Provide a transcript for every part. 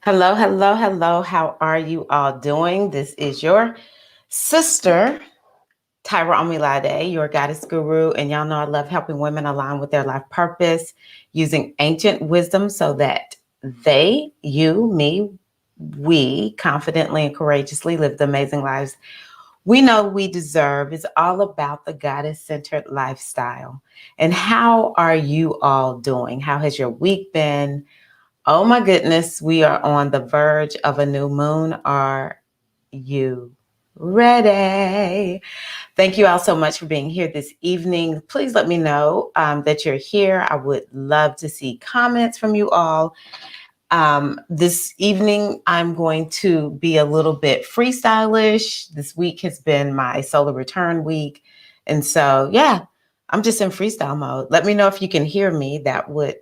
Hello, hello, hello. How are you all doing? This is your sister, Tirra-Omilade, your goddess guru. And y'all know I love helping women align with their life purpose using ancient wisdom so that they, you, me, we confidently and courageously live the amazing lives we know we deserve. It's all about the goddess centered lifestyle. And how are you all doing? How has your week been? Oh my goodness, we are on the verge of a new moon. Are you ready? Thank you all so much for being here this evening. Please let me know that you're here. I would love to see comments from you all. This evening, I'm going to be a little bit freestylish. This week has been my solar return week. And so, yeah, I'm just in freestyle mode. Let me know if you can hear me.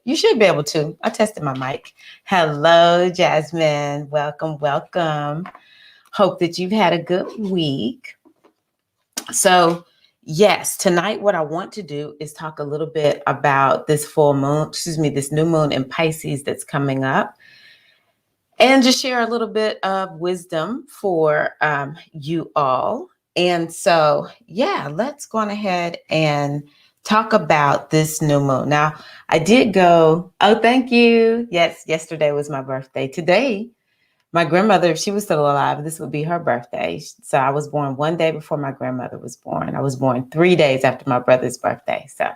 You should be able to. I tested my mic. Hello, Jasmine. Welcome, welcome. Hope that you've had a good week. So, yes, tonight, what I want to do is talk a little bit about this new moon in Pisces that's coming up and just share a little bit of wisdom for you all. And so, yeah, let's go on ahead and talk about this new moon. Now, I did go, oh, thank you. Yes, yesterday was my birthday. Today, my grandmother, if she was still alive, this would be her birthday. So I was born one day before my grandmother was born. I was born 3 days after my brother's birthday. So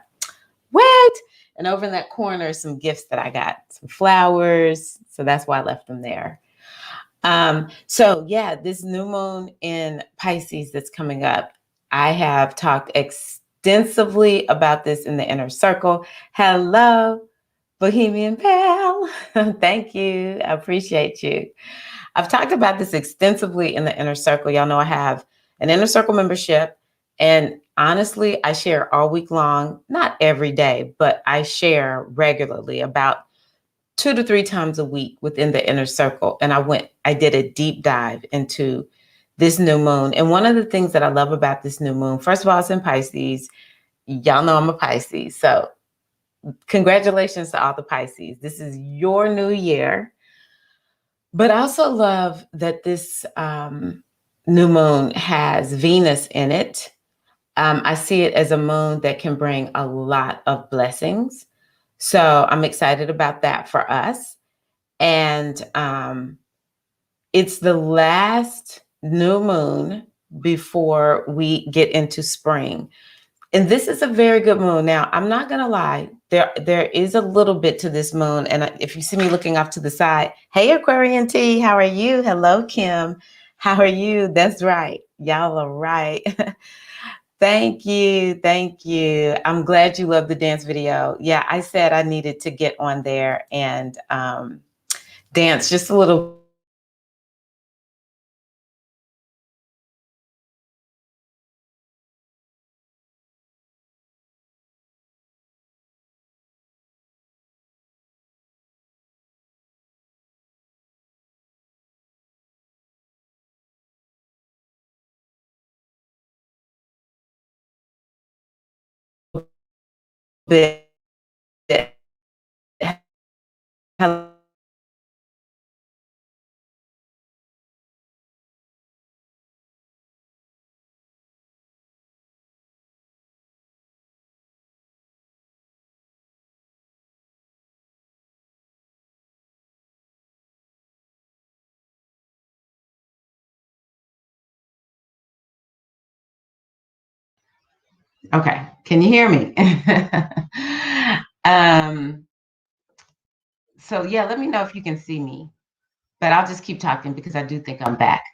what? And over in that corner, some gifts that I got, some flowers. So that's why I left them there. So yeah, this new moon in Pisces that's coming up, I have talked extensively about this in the inner circle. Hello, Bohemian Pal. Thank you. I appreciate you. I've talked about this extensively in the inner circle. Y'all know I have an inner circle membership. And honestly, I share all week long, not every day, but I share regularly about 2 to 3 times a week within the inner circle. And I did a deep dive into this new moon. And one of the things that I love about this new moon, first of all, it's in Pisces. Y'all know I'm a Pisces. So congratulations to all the Pisces. This is your new year. But I also love that this new moon has Venus in it. I see it as a moon that can bring a lot of blessings. So I'm excited about that for us. And it's the last new moon before we get into spring. And this is a very good moon. Now, I'm not going to lie. There is a little bit to this moon. And if you see me looking off to the side, hey, Aquarian T, how are you? Hello, Kim. How are you? That's right. Y'all are right. Thank you. Thank you. I'm glad you love the dance video. Yeah, I said I needed to get on there and dance just a little bit because I know that this new moon is okay. Can you hear me? um, so yeah, let me know if you can see me. But I'll just keep talking because I do think I'm back.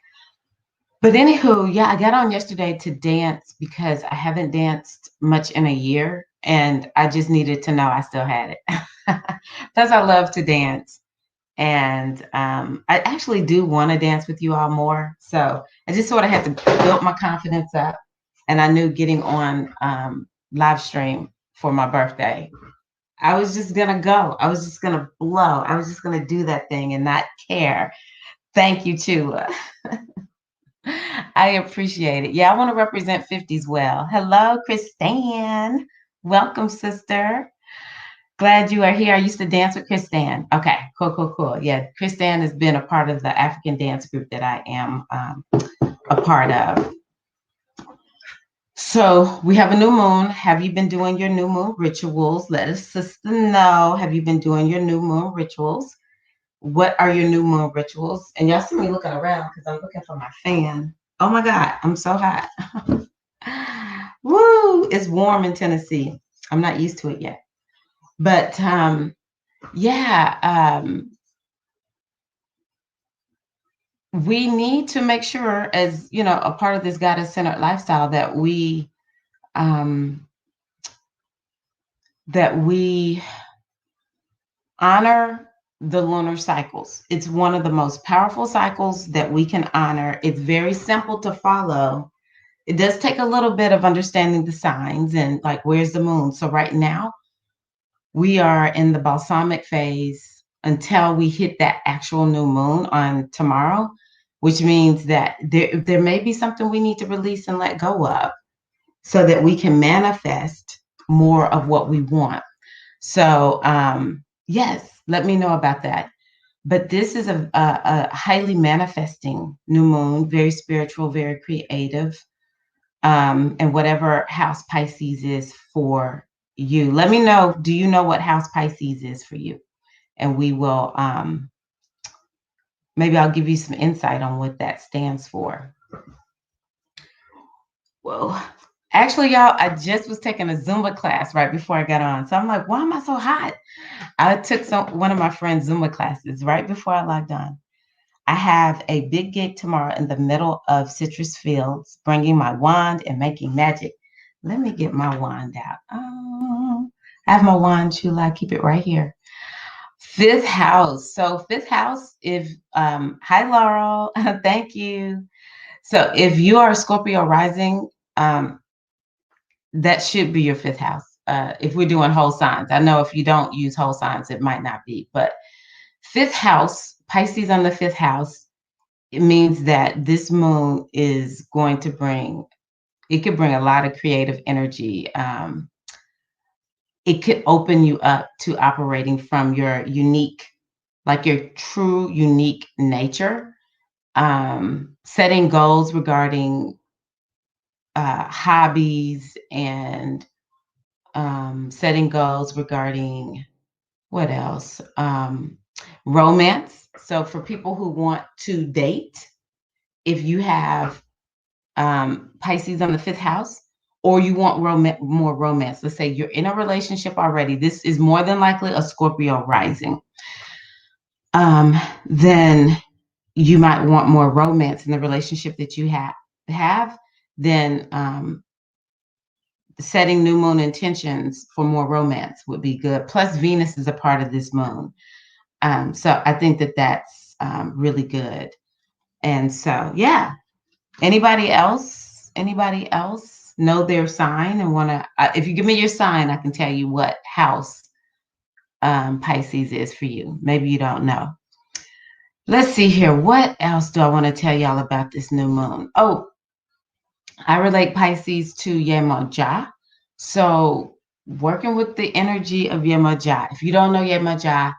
But anywho, yeah, I got on yesterday to dance because I haven't danced much in a year and I just needed to know I still had it. Plus, I love to dance. And I actually do want to dance with you all more. So I just sort of had to build my confidence up. And I knew getting on live stream for my birthday, I was just going to go. I was just going to blow. I was just going to do that thing and not care. Thank you, Chula. I appreciate it. Yeah, I want to represent 50s well. Hello, Christine. Welcome, sister. Glad you are here. I used to dance with Kristan. Okay, cool, cool, cool. Yeah, Kristan has been a part of the African dance group that I am a part of. So we have a new moon. Have you been doing your new moon rituals? Let us sister know. Have you been doing your new moon rituals? What are your new moon rituals? And y'all see me looking around because I'm looking for my fan. Oh my God, I'm so hot. Woo, it's warm in Tennessee. I'm not used to it yet. But yeah, we need to make sure, as you know, a part of this goddess-centered lifestyle, um, that we honor the lunar cycles. It's one of the most powerful cycles that we can honor. It's very simple to follow. It does take a little bit of understanding the signs and like where's the moon. So right now we are in the balsamic phase until we hit that actual new moon on tomorrow, which means that there may be something we need to release and let go of so that we can manifest more of what we want. So yes, let me know about that. But this is a highly manifesting new moon, very spiritual, very creative. And whatever house Pisces is for you. Let me know, do you know what house Pisces is for you? And we will, maybe I'll give you some insight on what that stands for. Well, actually, y'all, I just was taking a Zumba class right before I got on. So I'm like, why am I so hot? I took one of my friend's Zumba classes right before I logged on. I have a big gig tomorrow in the middle of Citrus Fields, bringing my wand and making magic. Let me get my wand out. Oh, I have my wand, Chula. I keep it right here. Fifth house. So fifth house, if hi Laurel, thank you. So if you are a Scorpio rising, that should be your fifth house. If we're doing whole signs, I know if you don't use whole signs, it might not be. But fifth house, Pisces on the fifth house, it means that this moon is going to bring. It could bring a lot of creative energy. It could open you up to operating from your unique, like your true unique nature. Setting goals regarding hobbies and setting goals regarding what else? Romance. So for people who want to date, if you have Pisces on the fifth house, or you want more romance, let's say you're in a relationship already, this is more than likely a Scorpio rising, then you might want more romance in the relationship that you have, then setting new moon intentions for more romance would be good. Plus Venus is a part of this moon. So I think that that's really good. And so, yeah, anybody else know their sign and want to, if you give me your sign, I can tell you what house Pisces is for you. Maybe you don't know. Let's see here. What else do I want to tell y'all about this new moon? Oh, I relate Pisces to Yemoja. So working with the energy of Yemoja. If you don't know Yemoja,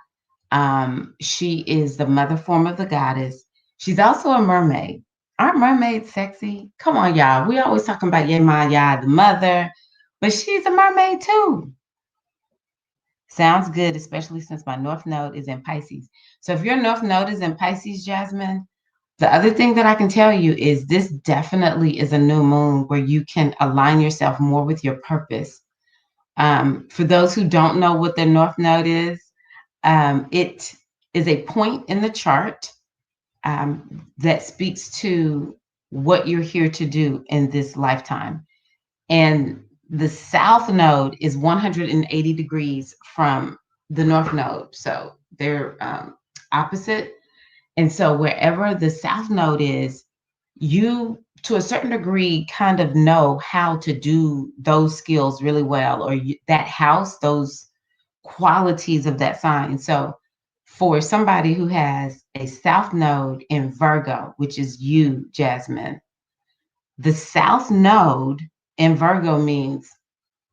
she is the mother form of the goddess. She's also a mermaid. Aren't mermaids sexy? Come on, y'all. We always talking about Yemoja, the mother, but she's a mermaid too. Sounds good, especially since my North Node is in Pisces. So if your North Node is in Pisces, Jasmine, the other thing that I can tell you is this definitely is a new moon where you can align yourself more with your purpose. For those who don't know what the North Node is, it is a point in the chart that speaks to what you're here to do in this lifetime. And the South Node is 180 degrees from the North Node. So they're opposite. And so wherever the South Node is, you, to a certain degree, kind of know how to do those skills really well, or that house, those qualities of that sign. So for somebody who has a South Node in Virgo, which is you, Jasmine, the South Node in Virgo means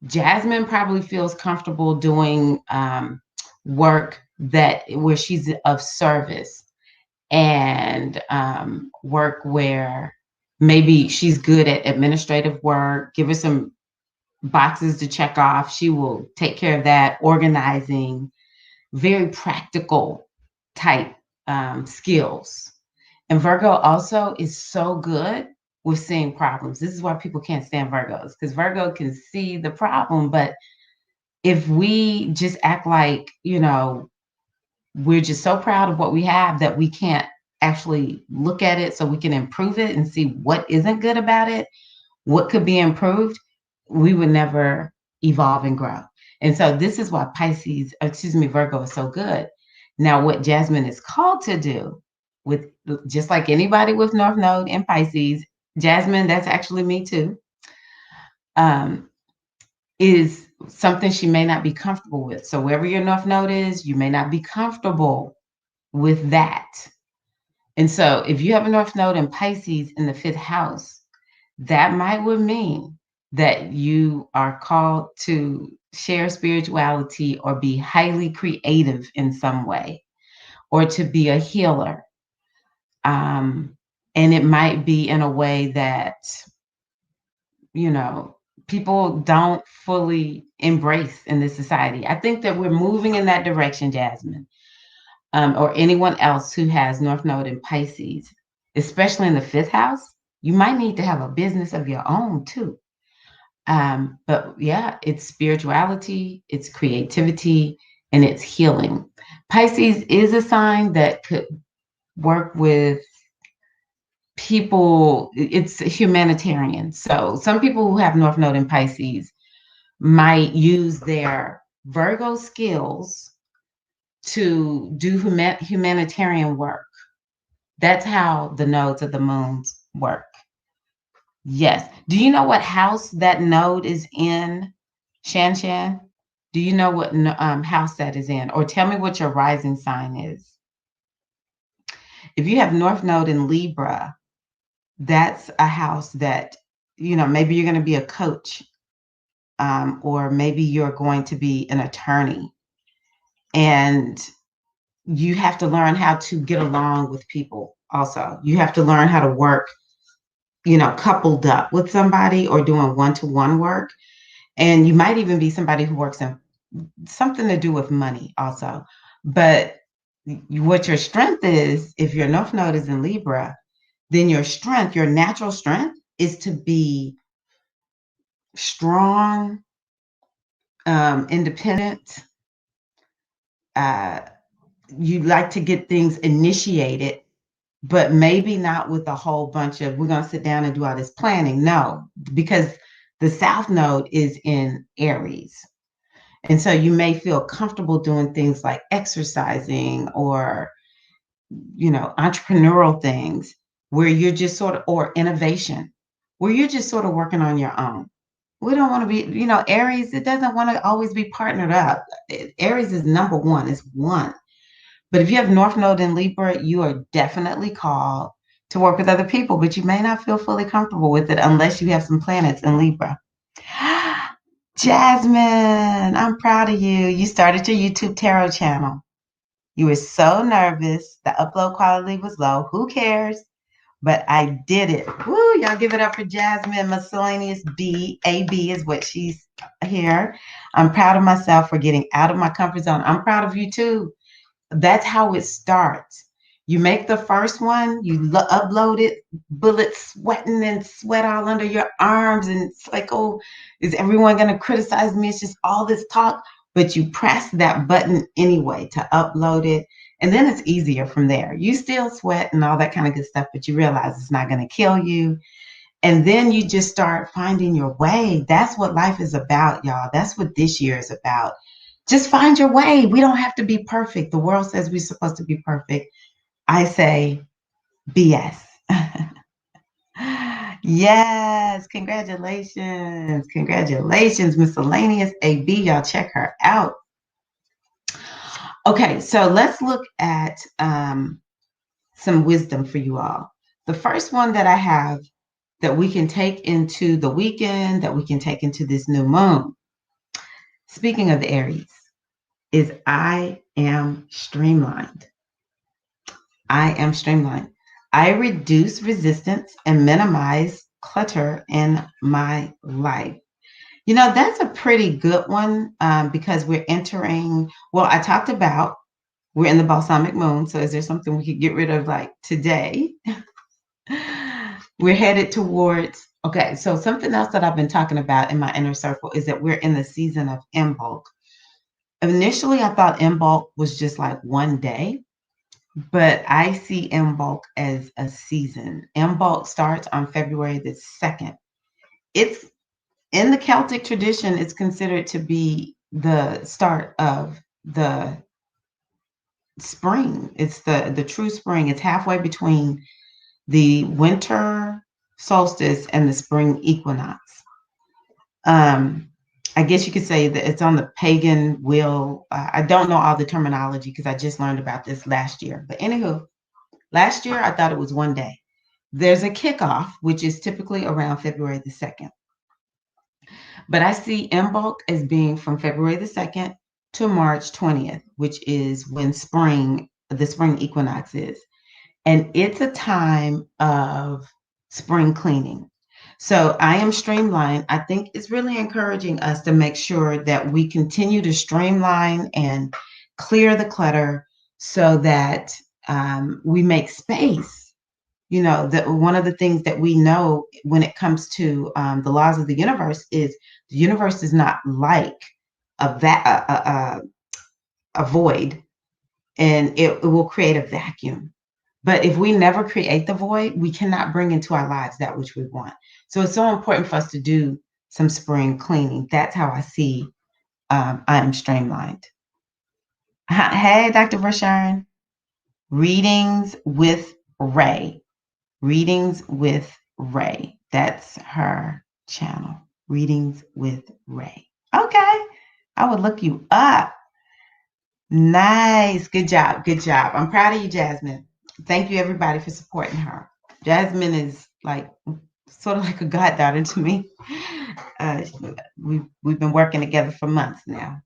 Jasmine probably feels comfortable doing work where she's of service, and work where maybe she's good at administrative work. Give her some boxes to check off. She will take care of that, organizing, very practical type skills. And Virgo also is so good with seeing problems. This is why people can't stand Virgos, because Virgo can see the problem. But if we just act like, we're just so proud of what we have that we can't actually look at it so we can improve it and see what isn't good about it, what could be improved, we would never evolve and grow. And so this is why Virgo is so good. Now, what Jasmine is called to do, with just like anybody with North Node in Pisces, Jasmine, that's actually me too, is something she may not be comfortable with. So wherever your North Node is, you may not be comfortable with that. And so if you have a North Node in Pisces in the 5th house, that would mean that you are called to share spirituality or be highly creative in some way, or to be a healer. And it might be in a way that, people don't fully embrace in this society. I think that we're moving in that direction, Jasmine, or anyone else who has North Node in Pisces, especially in the 5th house. You might need to have a business of your own too. But yeah, it's spirituality, it's creativity, and it's healing. Pisces is a sign that could work with people. It's humanitarian. So some people who have North Node in Pisces might use their Virgo skills to do humanitarian work. That's how the nodes of the moons work. Yes. Do you know what house that node is in, Shan Shan? Do you know what house that is in? Or tell me what your rising sign is. If you have North Node in Libra, that's a house that, maybe you're going to be a coach, or maybe you're going to be an attorney. And you have to learn how to get along with people also. You have to learn how to work, coupled up with somebody or doing one-to-one work. And you might even be somebody who works in something to do with money also. But what your strength is, if your North Node is in Libra, then your natural strength, is to be strong, independent. You like to get things initiated, but maybe not with a whole bunch of, we're going to sit down and do all this planning. No, because the South Node is in Aries. And so you may feel comfortable doing things like exercising or, entrepreneurial things where you're just sort of, or innovation, where you're just sort of working on your own. We don't want to be, Aries, it doesn't want to always be partnered up. Aries is number one, it's one. But if you have North Node in Libra, you are definitely called to work with other people, but you may not feel fully comfortable with it unless you have some planets in Libra. Jasmine, I'm proud of you. You started your YouTube tarot channel. You were so nervous. The upload quality was low. Who cares? But I did it. Woo, y'all give it up for Jasmine. Miscellaneous B. AB is what she's here. I'm proud of myself for getting out of my comfort zone. I'm proud of you too. That's how it starts. You make the first one, you upload it, bullets sweating and sweat all under your arms. And it's like, oh, is everyone going to criticize me? It's just all this talk. But you press that button anyway to upload it. And then it's easier from there. You still sweat and all that kind of good stuff, but you realize it's not going to kill you. And then you just start finding your way. That's what life is about, y'all. That's what this year is about. Just find your way. We don't have to be perfect. The world says we're supposed to be perfect. I say BS. Yes, congratulations. Congratulations, Miscellaneous AB. Y'all check her out. Okay, so let's look at some wisdom for you all. The first one that I have that we can take into the weekend, that we can take into this new moon. speaking of Aries, is I am streamlined. I am streamlined. I reduce resistance and minimize clutter in my life. That's a pretty good one because we're entering, well, I talked about we're in the balsamic moon. So is there something we could get rid of like today? We're headed towards, okay, so something else that I've been talking about in my inner circle is that we're in the season of Imbolc. Initially, I thought Imbolc was just like one day, but I see Imbolc as a season. Imbolc starts on February the 2nd. It's in the Celtic tradition, it's considered to be the start of the spring. It's the true spring. It's halfway between the winter solstice and the spring equinox. I guess you could say that it's on the pagan wheel. I don't know all the terminology because I just learned about this last year. But anywho, last year I thought it was one day. There's a kickoff, which is typically around February the 2nd. But I see Imbolc as being from February the 2nd to March 20th, which is when the spring equinox is. And it's a time of spring cleaning. So I am streamlined. I think it's really encouraging us to make sure that we continue to streamline and clear the clutter so that we make space. That one of the things that we know when it comes to the laws of the universe is the universe is not like a void, and it will create a vacuum. But if we never create the void, we cannot bring into our lives that which we want. So it's so important for us to do some spring cleaning. That's how I see I am streamlined. Hey, Dr. Vershawn. Readings with Ray. Readings with Ray. That's her channel. Readings with Ray. Okay. I would look you up. Nice. Good job. Good job. I'm proud of you, Jasmine. Thank you, everybody, for supporting her. Jasmine is like sort of like a goddaughter to me. We've been working together for months now.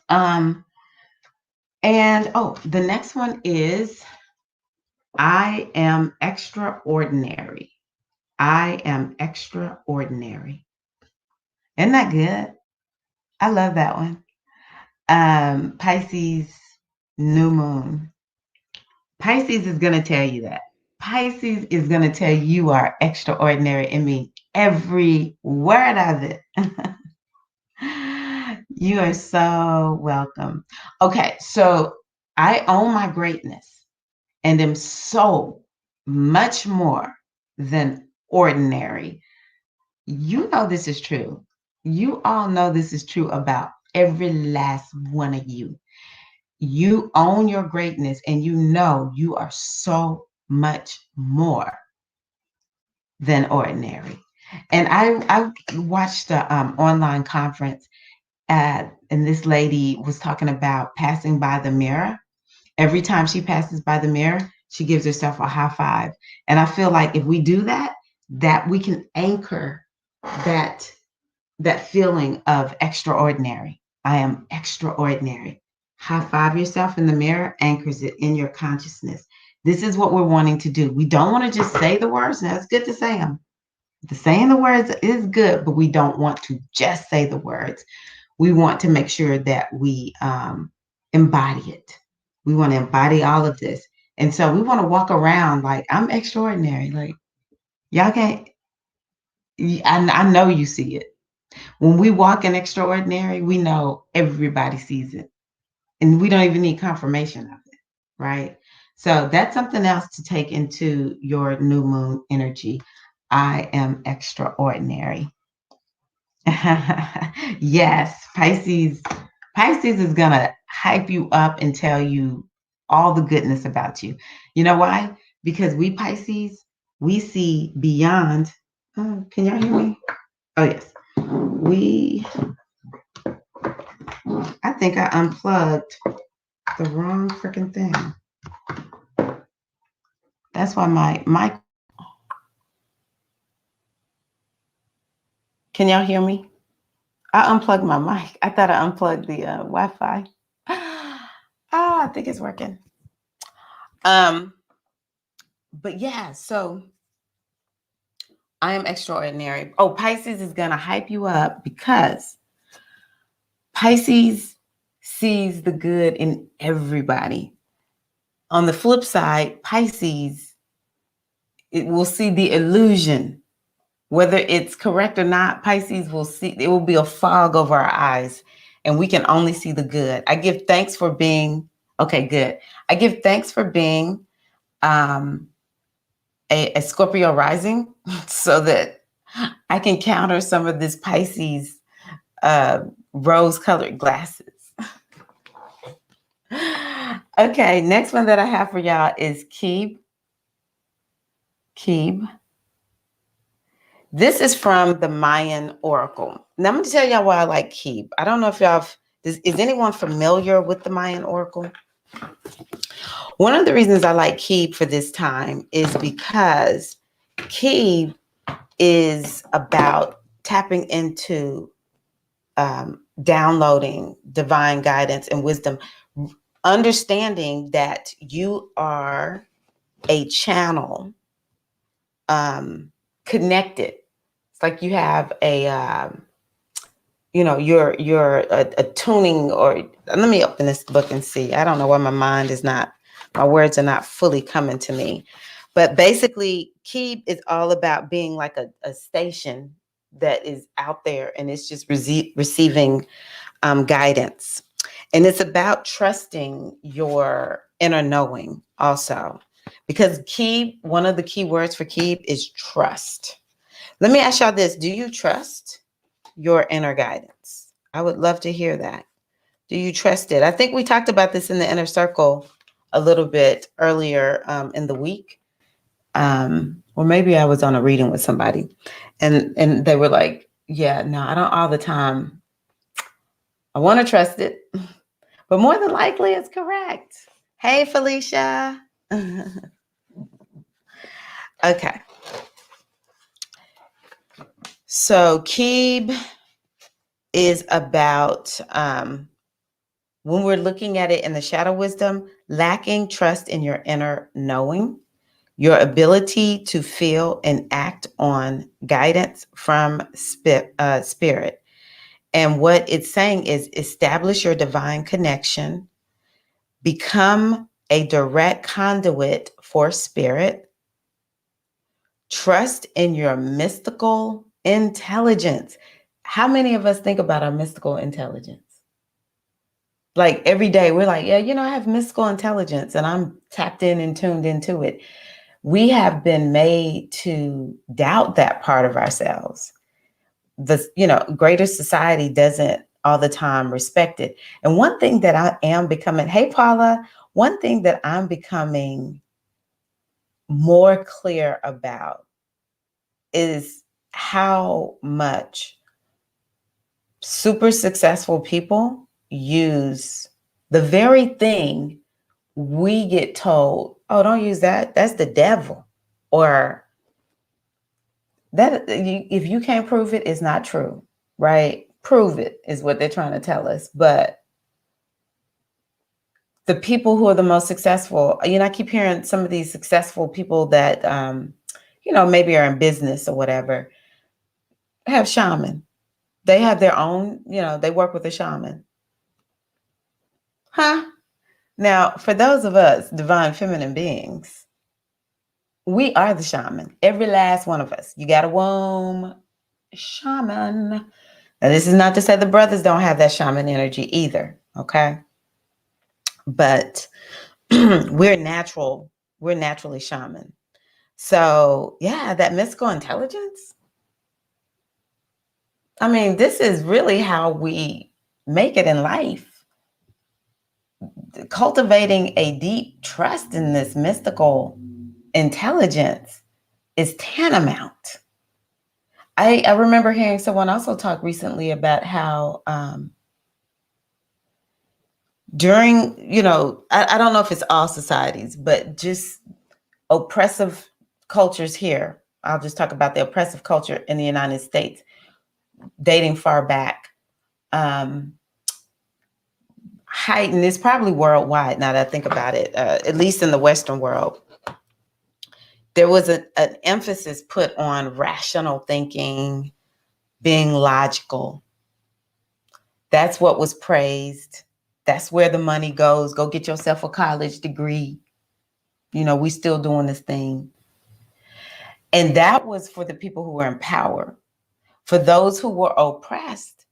And the next one is I am extraordinary. I am extraordinary. Isn't that good? I love that one. Pisces, new moon. Pisces is going to tell you that. Pisces is going to tell you are extraordinary and mean every word of it. You are so welcome. Okay, so I own my greatness and am so much more than ordinary. You know this is true. You all know this is true about every last one of you. You own your greatness and you know you are so much more than ordinary. And I watched the online conference and this lady was talking about passing by the mirror. Every time she passes by the mirror, she gives herself a high five. And I feel like if we do that, that we can anchor that feeling of extraordinary. I am extraordinary. High five yourself in the mirror, anchors it in your consciousness. This is what we're wanting to do. We don't want to just say the words. Now, it's good to say them. The saying the words is good, but we don't want to just say the words. We want to make sure that we embody it. We want to embody all of this. And so we want to walk around like, I'm extraordinary. Like, y'all can't, I know you see it. When we walk in extraordinary, we know everybody sees it. And we don't even need confirmation of it, right? So that's something else to take into your new moon energy. I am extraordinary. Yes, Pisces is going to hype you up and tell you all the goodness about you. You know why? Because we Pisces, we see beyond. Oh, can y'all hear me? Oh, yes. I think I unplugged the wrong freaking thing. That's why my mic. Can y'all hear me? I unplugged my mic. I thought I unplugged the Wi-Fi. I think it's working. Um, but yeah, so I am extraordinary. Oh, Pisces is gonna hype you up because Pisces sees the good in everybody. On the flip side, Pisces, it will see the illusion. Whether it's correct or not, Pisces will see, it will be a fog over our eyes and we can only see the good. I give thanks for being, okay, good. I give thanks for being um, a Scorpio rising so that I can counter some of this Pisces uh, rose colored glasses. Okay, next one that I have for y'all is Keeb. Keeb. This is from the Mayan Oracle. Now I'm going to tell y'all why I like Keeb. I don't know if y'all, is anyone familiar with the Mayan Oracle? One of the reasons I like Keeb for this time is because Keeb is about tapping into downloading divine guidance and wisdom, understanding that you are a channel connected. It's like you have a you're a tuning, or let me open this book and see. I don't know why my words are not fully coming to me. But basically, Keeb is all about being like a station that is out there and it's just receiving guidance. And it's about trusting your inner knowing also. Because one of the key words for Keeb is trust. Let me ask y'all this. Do you trust your inner guidance? I would love to hear that. Do you trust it? I think we talked about this in the inner circle a little bit earlier in the week. Or maybe I was on a reading with somebody and they were like, yeah, no, I don't all the time. I want to trust it, but more than likely it's correct. Hey, Felicia. Okay. So Keeb is about, when we're looking at it in the shadow wisdom, lacking trust in your inner knowing, your ability to feel and act on guidance from spirit. And what it's saying is establish your divine connection, become a direct conduit for spirit, trust in your mystical intelligence. How many of us think about our mystical intelligence? Like every day we're like, yeah, I have mystical intelligence and I'm tapped in and tuned into it. We have been made to doubt that part of ourselves. Greater society doesn't all the time respect it. And one thing that I am becoming, hey, Paula, one thing that I'm becoming more clear about is how much super successful people use the very thing we get told, oh, don't use that. That's the devil. Or that if you can't prove it, it's not true, right? Prove it is what they're trying to tell us. But the people who are the most successful, I keep hearing some of these successful people that, maybe are in business or whatever, have shaman. They have their own, they work with a shaman. Huh? Now, for those of us divine feminine beings, we are the shaman. Every last one of us. You got a womb, shaman. Now, this is not to say the brothers don't have that shaman energy either, okay? But we're naturally shaman. So, yeah, that mystical intelligence. I mean, this is really how we make it in life. Cultivating a deep trust in this mystical intelligence is tantamount. I remember hearing someone also talk recently about how during, I don't know if it's all societies, but just oppressive cultures here. I'll just talk about the oppressive culture in the United States, dating far back. um, heightened. It's probably worldwide now that I think about it, at least in the Western world. There was an emphasis put on rational thinking, being logical. That's what was praised. That's where the money goes. Go get yourself a college degree. We still doing this thing. And that was for the people who were in power. For those who were oppressed,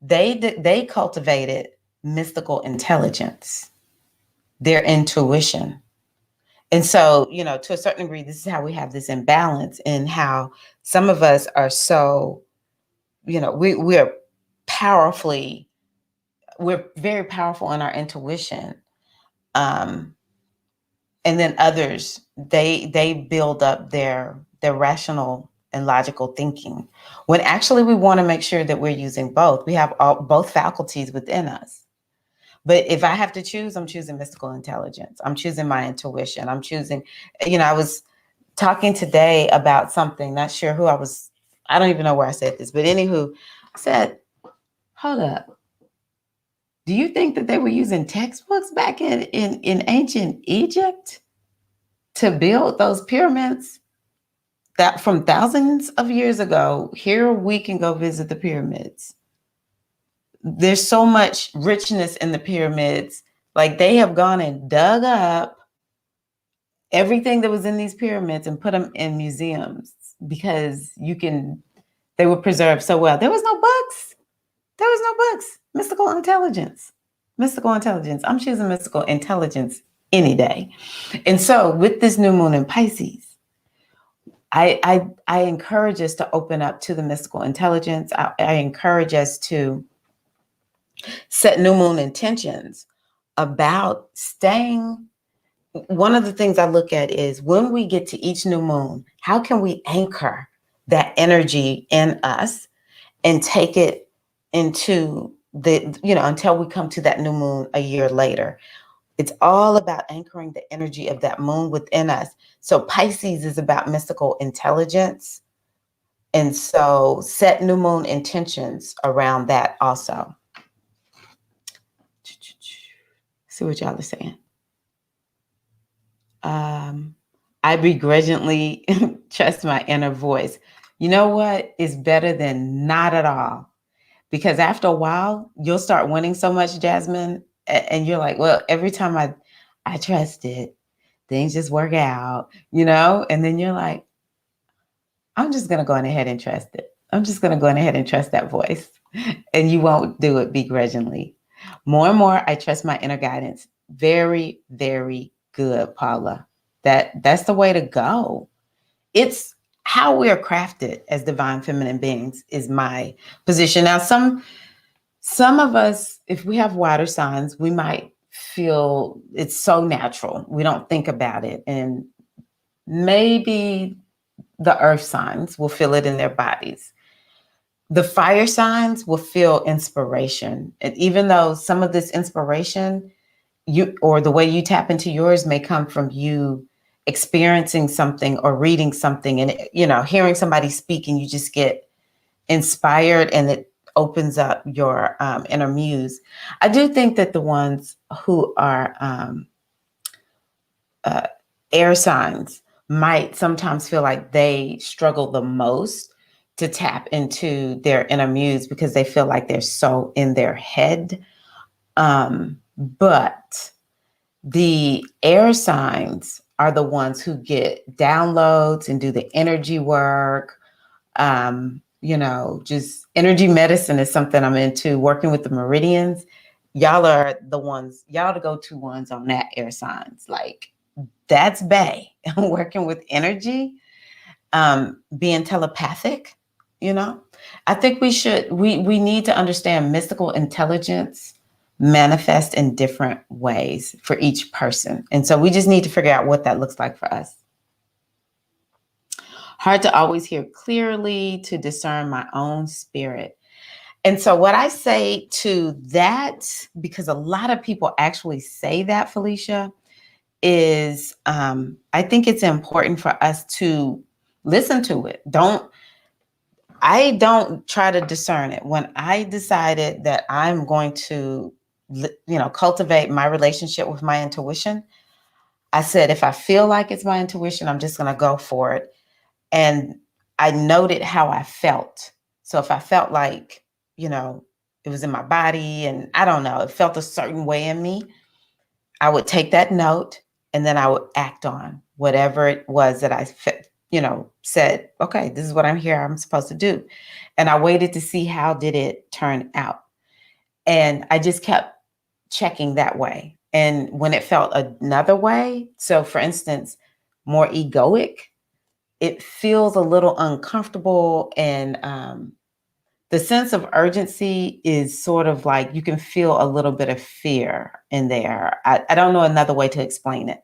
they cultivated mystical intelligence, their intuition. And so, to a certain degree, this is how we have this imbalance in how some of us are so, we're powerfully, we're very powerful in our intuition. And then others, they build up their rational and logical thinking, when actually we want to make sure that we're using both. We have both faculties within us. But if I have to choose, I'm choosing mystical intelligence. I'm choosing my intuition. I'm choosing, I was talking today about something, not sure who I don't even know where I said this, but anywho, I said, hold up. Do you think that they were using textbooks back in ancient Egypt to build those pyramids that from thousands of years ago? Here we can go visit the pyramids. There's so much richness in the pyramids. Like, they have gone and dug up everything that was in these pyramids and put them in museums because they were preserved so well. There was no books. Mystical intelligence. I'm choosing mystical intelligence any day. And so with this new moon in Pisces, I encourage us to open up to the mystical intelligence. I encourage us to set new moon intentions about staying. One of the things I look at is, when we get to each new moon, how can we anchor that energy in us and take it into until we come to that new moon a year later. It's all about anchoring the energy of that moon within us. So Pisces is about mystical intelligence. And so set new moon intentions around that also. See what y'all are saying. I begrudgingly trust my inner voice. You know what? It's better than not at all. Because after a while, you'll start winning so much, Jasmine, and you're like, well, every time I trust it, things just work out, and then you're like, I'm just going to go on ahead and trust it. I'm just going to go on ahead and trust that voice. And you won't do it begrudgingly. More and more, I trust my inner guidance. Very, very good, Paula. That's the way to go. It's how we are crafted as divine feminine beings is my position. Now, some of us, if we have water signs, we might feel it's so natural. We don't think about it. And maybe the earth signs will feel it in their bodies. The fire signs will feel inspiration. And even though some of this inspiration, or the way you tap into yours, may come from you experiencing something or reading something and, hearing somebody speak, and you just get inspired and it opens up your inner muse. I do think that the ones who are air signs might sometimes feel like they struggle the most to tap into their inner muse because they feel like they're so in their head. But the air signs are the ones who get downloads and do the energy work. Just energy medicine is something I'm into, working with the meridians. Y'all are the go-to ones on that, air signs. Like, that's bae. Working with energy, being telepathic, I think we need to understand mystical intelligence manifest in different ways for each person. And so we just need to figure out what that looks like for us. Hard to always hear clearly, to discern my own spirit. And so what I say to that, because a lot of people actually say that, Felicia, is I think it's important for us to listen to it. I don't try to discern it. When I decided that I'm going to, cultivate my relationship with my intuition, I said, if I feel like it's my intuition, I'm just going to go for it. And I noted how I felt. So if I felt like, it was in my body and I don't know, it felt a certain way in me, I would take that note and then I would act on whatever it was that said, okay, this is what I'm supposed to do. And I waited to see how did it turn out. And I just kept checking that way. And when it felt another way, so for instance, more egoic, it feels a little uncomfortable. And the sense of urgency is sort of like you can feel a little bit of fear in there. I don't know another way to explain it.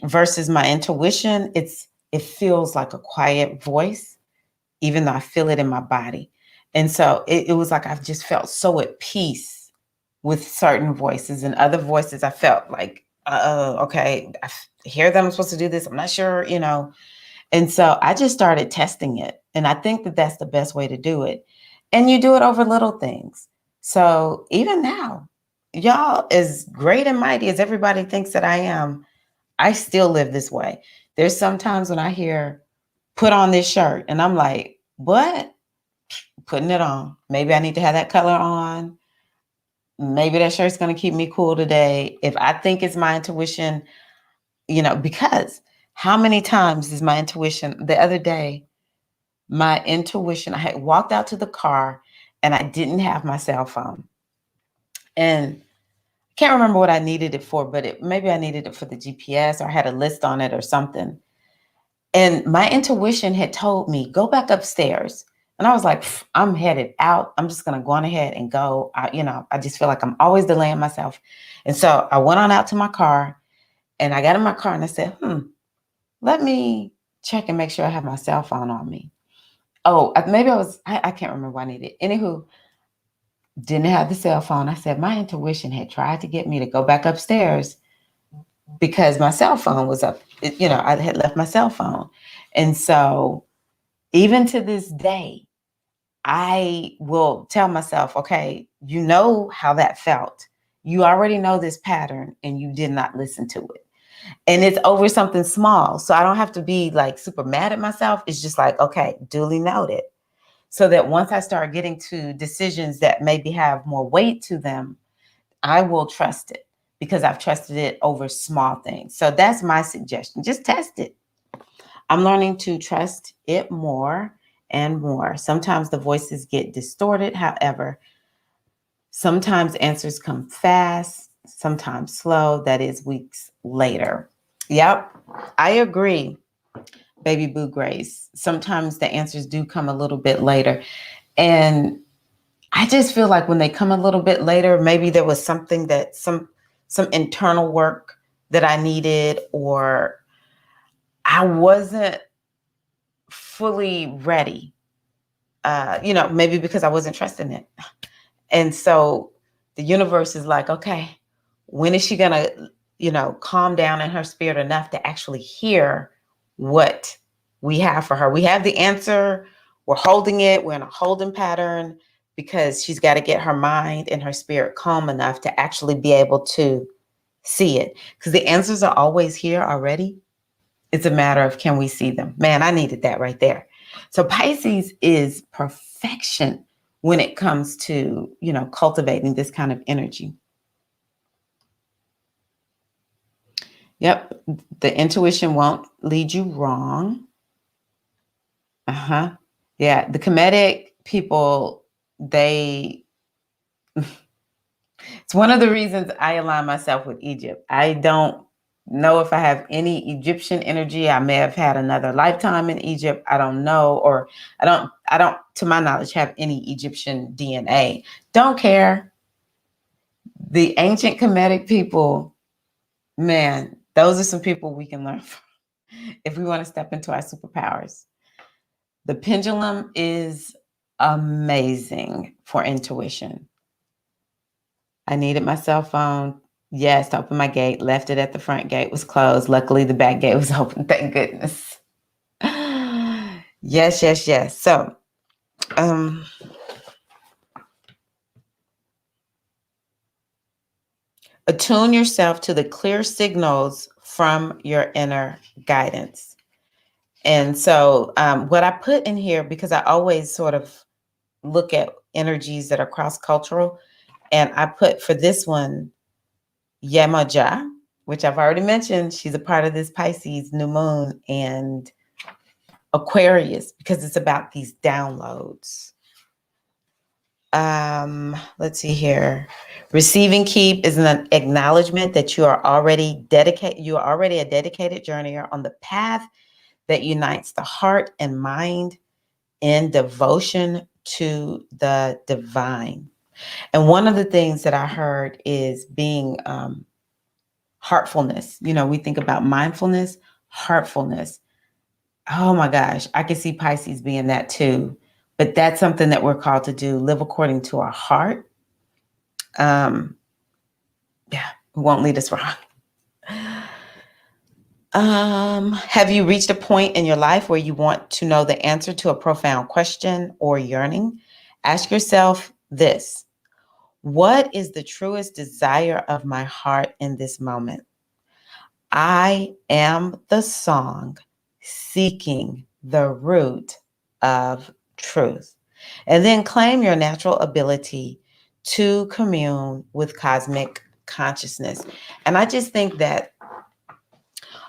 Versus my intuition, it feels like a quiet voice, even though I feel it in my body. And so it was like I've just felt so at peace with certain voices, and other voices I felt like, okay, I hear them, I'm supposed to do this. I'm not sure, And so I just started testing it. And I think that that's the best way to do it. And you do it over little things. So even now, y'all, as great and mighty as everybody thinks that I am, I still live this way. There's sometimes when I hear, put on this shirt, and I'm like, what? Putting it on. Maybe I need to have that color on. Maybe that shirt's going to keep me cool today. If I think it's my intuition, because how many times is my intuition? The other day, my intuition, I had walked out to the car and I didn't have my cell phone. And I can't remember what I needed it for, but maybe I needed it for the GPS, or I had a list on it or something. And my intuition had told me, go back upstairs. And I was like, I'm headed out. I'm just going to go on ahead and go. I just feel like I'm always delaying myself. And so I went on out to my car and I got in my car and I said, let me check and make sure I have my cell phone on me. Oh, maybe I can't remember what I needed. Anywho, didn't have the cell phone. I said, my intuition had tried to get me to go back upstairs because my cell phone was up. I had left my cell phone. And so even to this day, I will tell myself, okay, you know how that felt. You already know this pattern and you did not listen to it. And it's over something small. So I don't have to be like super mad at myself. It's just like, okay, duly noted. So that once I start getting to decisions that maybe have more weight to them, I will trust it because I've trusted it over small things. So that's my suggestion. Just test it. I'm learning to trust it more and more. Sometimes the voices get distorted. However, sometimes answers come fast, sometimes slow. That is weeks later. Yep, I agree, Baby Boo Grace. Sometimes the answers do come a little bit later. And I just feel like when they come a little bit later, maybe there was something that some internal work that I needed, or I wasn't fully ready. Maybe because I wasn't trusting it. And so the universe is like, okay, when is she gonna, calm down in her spirit enough to actually hear what we have for her? We have the answer, we're holding it, we're in a holding pattern because she's got to get her mind and her spirit calm enough to actually be able to see it. Because the answers are always here already. It's a matter of, can we see them? Man, I needed that right there. So Pisces is perfection when it comes to, cultivating this kind of energy. Yep. The intuition won't lead you wrong. Yeah. The Kemetic people, it's one of the reasons I align myself with Egypt. I don't know if I have any Egyptian energy. I may have had another lifetime in Egypt. I don't know. Or I don't, to my knowledge, have any Egyptian DNA. Don't care. The ancient Kemetic people, man, those are some people we can learn from if we want to step into our superpowers. The pendulum is amazing for intuition. I needed my cell phone. Yes, to open my gate, left it at the front gate, was closed. Luckily, the back gate was open. Thank goodness. Yes. So Um, attune yourself to the clear signals from your inner guidance. And so, what I put in here, because I always sort of look at energies that are cross cultural, and I put for this one, Yemaja, which I've already mentioned. She's a part of this Pisces new moon and Aquarius, because it's about these downloads. Let's see here. Receiving keep is an acknowledgement that you are already dedicated. You are already a dedicated journeyer on the path that unites the heart and mind in devotion to the divine. And one of the things that I heard is being heartfulness. You know, we think about mindfulness, heartfulness. Oh my gosh, I can see Pisces being that too. But that's something that we're called to do, live according to our heart. Yeah, it won't lead us wrong. Have you reached a point in your life where you want to know the answer to a profound question or yearning? Ask yourself this: what is the truest desire of my heart in this moment? I am the song seeking the root of truth. And then claim your natural ability to commune with cosmic consciousness. And I just think that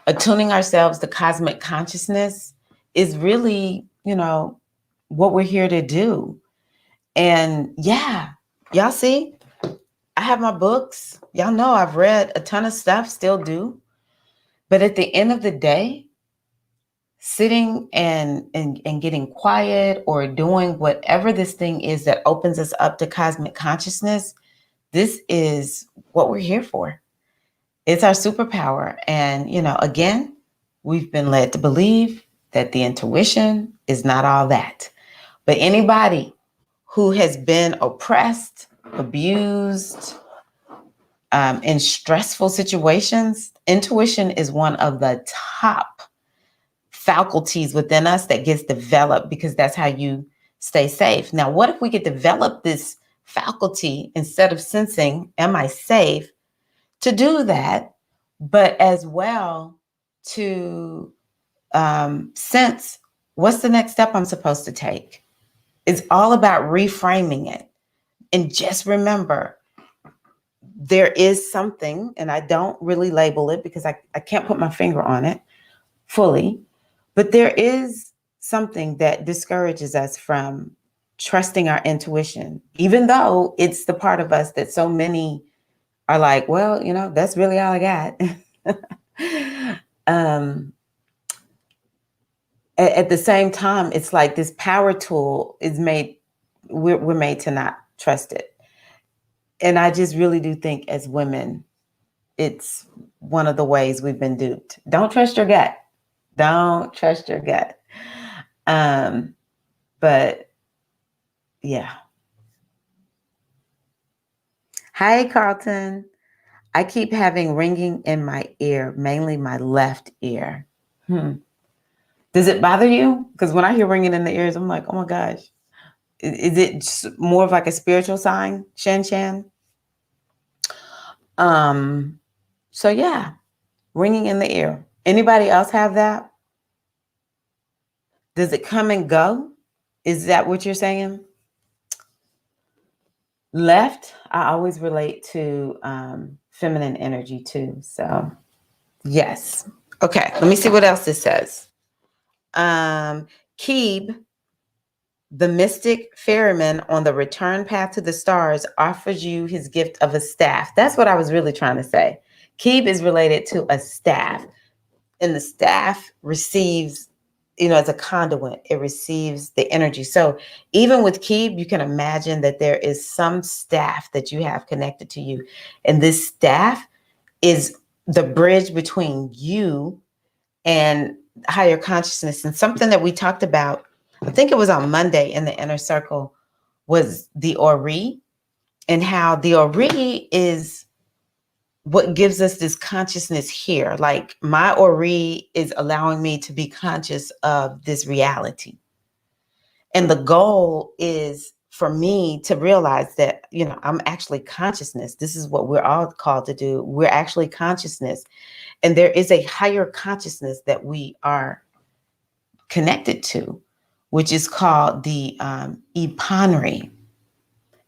attuning ourselves to cosmic consciousness is really, what we're here to do. And yeah, y'all see, I have my books. Y'all know I've read a ton of stuff, still do. But at the end of the day, sitting and getting quiet or doing whatever this thing is that opens us up to cosmic consciousness, this is what we're here for. It's our superpower. And, again, we've been led to believe that the intuition is not all that. But anybody who has been oppressed, abused, in stressful situations, intuition is one of the top faculties within us that gets developed, because that's how you stay safe. Now, what if we could develop this faculty instead of sensing, am I safe, to do that, but as well to sense what's the next step I'm supposed to take? It's all about reframing it. And just remember, there is something, and I don't really label it because I can't put my finger on it fully, but there is something that discourages us from trusting our intuition, even though it's the part of us that so many are like, well, that's really all I got. At the same time, it's like this power tool is made, we're made to not trust it. And I just really do think as women, it's one of the ways we've been duped. Don't trust your gut. Don't trust your gut. But yeah. Hi, Carlton. I keep having ringing in my ear, mainly my left ear. Does it bother you? Because when I hear ringing in the ears, I'm like, oh my gosh. Is it more of like a spiritual sign, Shan Shan? So yeah, ringing in the ear. Anybody else have that? Does it come and go? Is that what you're saying? Left, I always relate to feminine energy too. So yes. Okay, let me see what else this says. Keeb, the mystic ferryman on the return path to the stars, offers you his gift of a staff. That's what I was really trying to say. Keeb is related to a staff, and the staff receives, as a conduit, it receives the energy. So even with Keeb, you can imagine that there is some staff that you have connected to you. And this staff is the bridge between you and higher consciousness. And something that we talked about, I think it was on Monday in the inner circle, was the Ori, and how the Ori is what gives us this consciousness here. Like my Ori is allowing me to be conscious of this reality. And the goal is for me to realize that, I'm actually consciousness. This is what we're all called to do. We're actually consciousness. And there is a higher consciousness that we are connected to, which is called the Ipanri.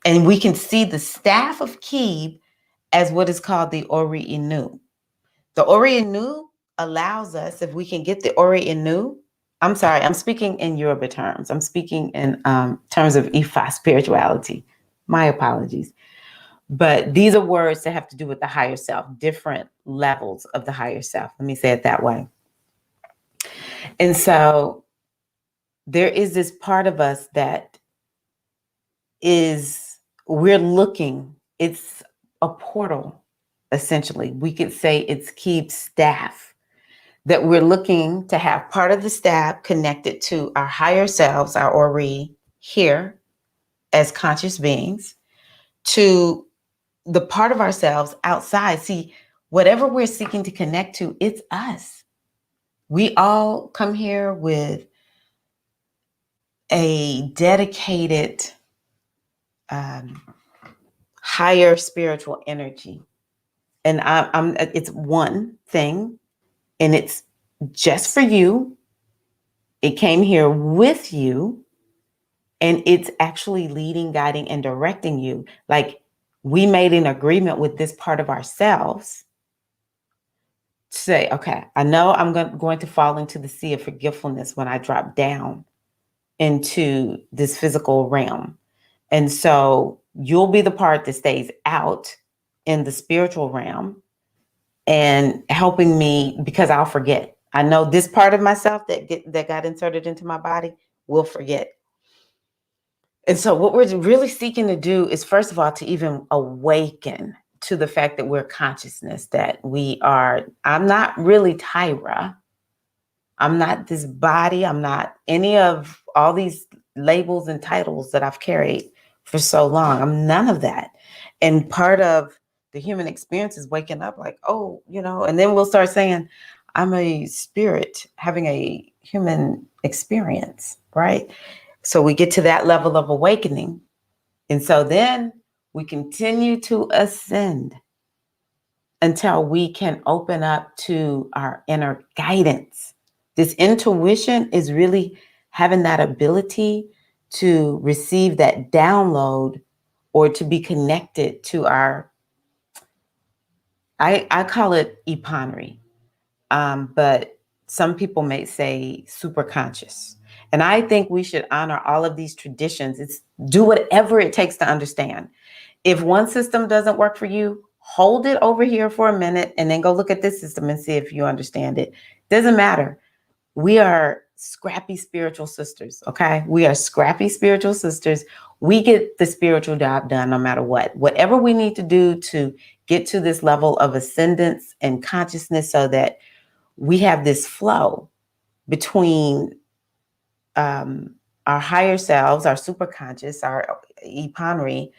And we can see the staff of Kib as what is called the Ori Inu. The Ori Inu allows us, if we can get the Ori Inu, I'm sorry, I'm speaking in Yoruba terms. I'm speaking in terms of Ifa spirituality. My apologies. But these are words that have to do with the higher self, different levels of the higher self. Let me say it that way. And so there is this part of us that we're looking, it's a portal, essentially. We could say it's Keeb's staff, that we're looking to have part of the staff connected to our higher selves, our Ori, here as conscious beings, to the part of ourselves outside. See, whatever we're seeking to connect to, it's us. We all come here with a dedicated higher spiritual energy. And it's one thing, and it's just for you. It came here with you, and it's actually leading, guiding, and directing you. Like, we made an agreement with this part of ourselves to say, okay, I know I'm going to fall into the sea of forgetfulness when I drop down into this physical realm. And so you'll be the part that stays out in the spiritual realm and helping me, because I'll forget. I know this part of myself that got inserted into my body will forget. And so what we're really seeking to do is, first of all, to even awaken to the fact that we're consciousness, that I'm not really Tyra. I'm not this body. I'm not any of all these labels and titles that I've carried for so long. I'm none of that. And part of the human experience is waking up like, oh, and then we'll start saying, I'm a spirit having a human experience, right? So we get to that level of awakening. And so then we continue to ascend until we can open up to our inner guidance. This intuition is really having that ability to receive that download or to be connected to our, I call it Ipanri, but some people may say super conscious. And I think we should honor all of these traditions. It's do whatever it takes to understand. If one system doesn't work for you, hold it over here for a minute and then go look at this system and see if you understand it. Doesn't matter. We are scrappy spiritual sisters, okay? We are scrappy spiritual sisters. We get the spiritual job done no matter what. Whatever we need to do to get to this level of ascendance and consciousness so that we have this flow between our higher selves, our superconscious, our Ipanri,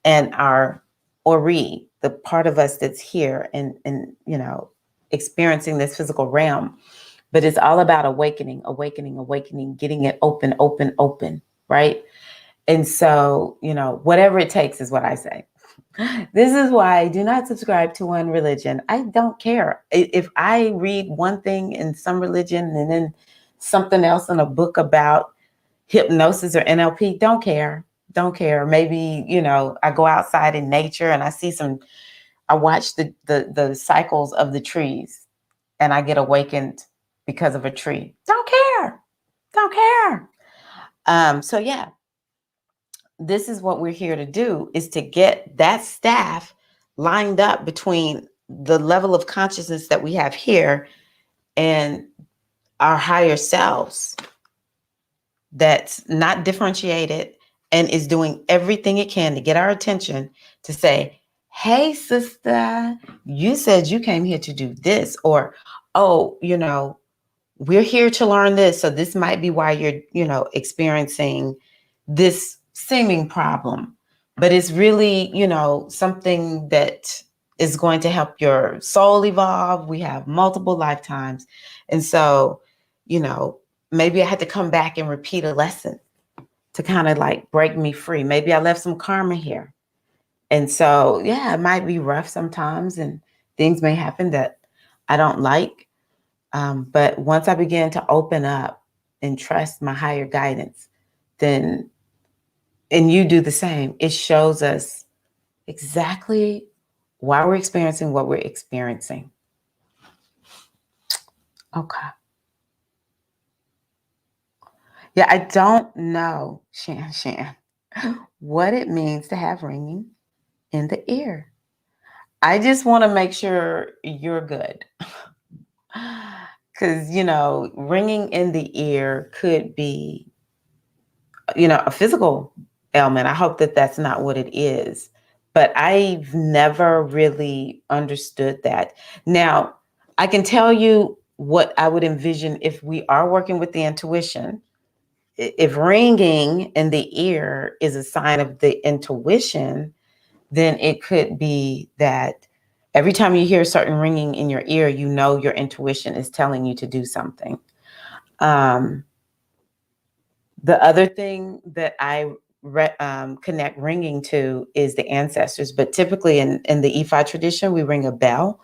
and our Ori, the part of us that's here and experiencing this physical realm. But it's all about awakening, getting it open, right? And so, whatever it takes is what I say. This is why I do not subscribe to one religion. I don't care. If I read one thing in some religion and then something else in a book about hypnosis or NLP, don't care. Maybe, I go outside in nature and I watch the cycles of the trees and I get awakened because of a tree. Don't care. So yeah, this is what we're here to do, is to get that staff lined up between the level of consciousness that we have here and our higher selves that's not differentiated and is doing everything it can to get our attention to say, hey, sister, you said you came here to do this, or, oh, we're here to learn this. So this might be why you're, experiencing this seeming problem, but it's really, something that is going to help your soul evolve. We have multiple lifetimes. And so, maybe I had to come back and repeat a lesson. to kind of like break me free. Maybe I left some karma here. And so, yeah, it might be rough sometimes and things may happen that I don't like. But once I begin to open up and trust my higher guidance, then, and you do the same, it shows us exactly why we're experiencing what we're experiencing. Okay. Yeah, I don't know, Shan, what it means to have ringing in the ear. I just want to make sure you're good. Because, ringing in the ear could be, a physical ailment. I hope that that's not what it is. But I've never really understood that. Now, I can tell you what I would envision if we are working with the intuition. If ringing in the ear is a sign of the intuition, then it could be that every time you hear a certain ringing in your ear, your intuition is telling you to do something. The other thing that I connect ringing to is the ancestors, but typically in the Ifa tradition, we ring a bell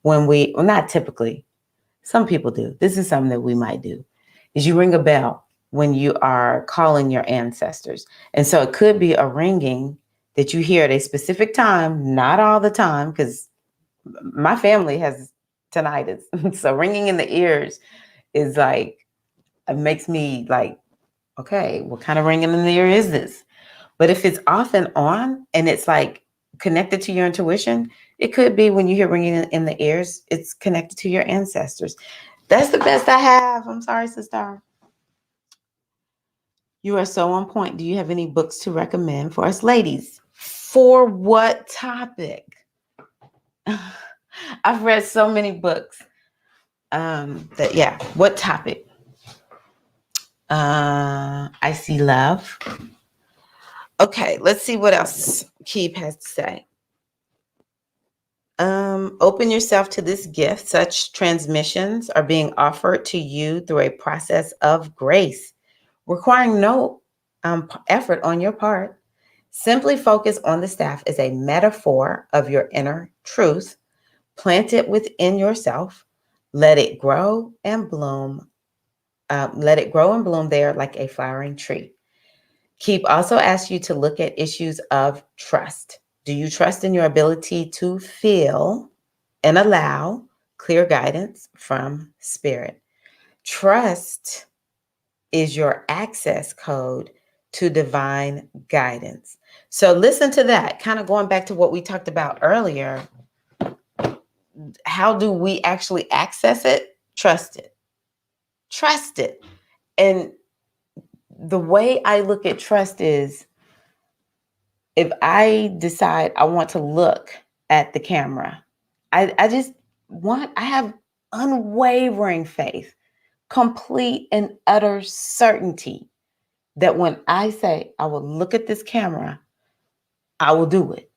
when well, not typically, some people do. This is something that we might do, is you ring a bell when you are calling your ancestors. And so it could be a ringing that you hear at a specific time, not all the time, because my family has tinnitus. So ringing in the ears is like, it makes me like, okay, what kind of ringing in the ear is this? But if it's off and on and it's like connected to your intuition, it could be when you hear ringing in the ears, it's connected to your ancestors. That's the best I have. I'm sorry, sister. You are so on point. Do you have any books to recommend for us ladies? For what topic? I've read so many books. What topic? I see love. Okay, let's see what else Keeb has to say. Open yourself to this gift. Such transmissions are being offered to you through a process of grace, requiring no effort on your part. Simply focus on the staff as a metaphor of your inner truth. Plant it within yourself. Let it grow and bloom. Let it grow and bloom there like a flowering tree. Keep also asks you to look at issues of trust. Do you trust in your ability to feel and allow clear guidance from spirit? Trust is your access code to divine guidance. So listen to that, kind of going back to what we talked about earlier. How do we actually access it? Trust it. Trust it. And the way I look at trust is, if I decide I want to look at the camera, I have unwavering faith, complete and utter certainty that when I say I will look at this camera, I will do it.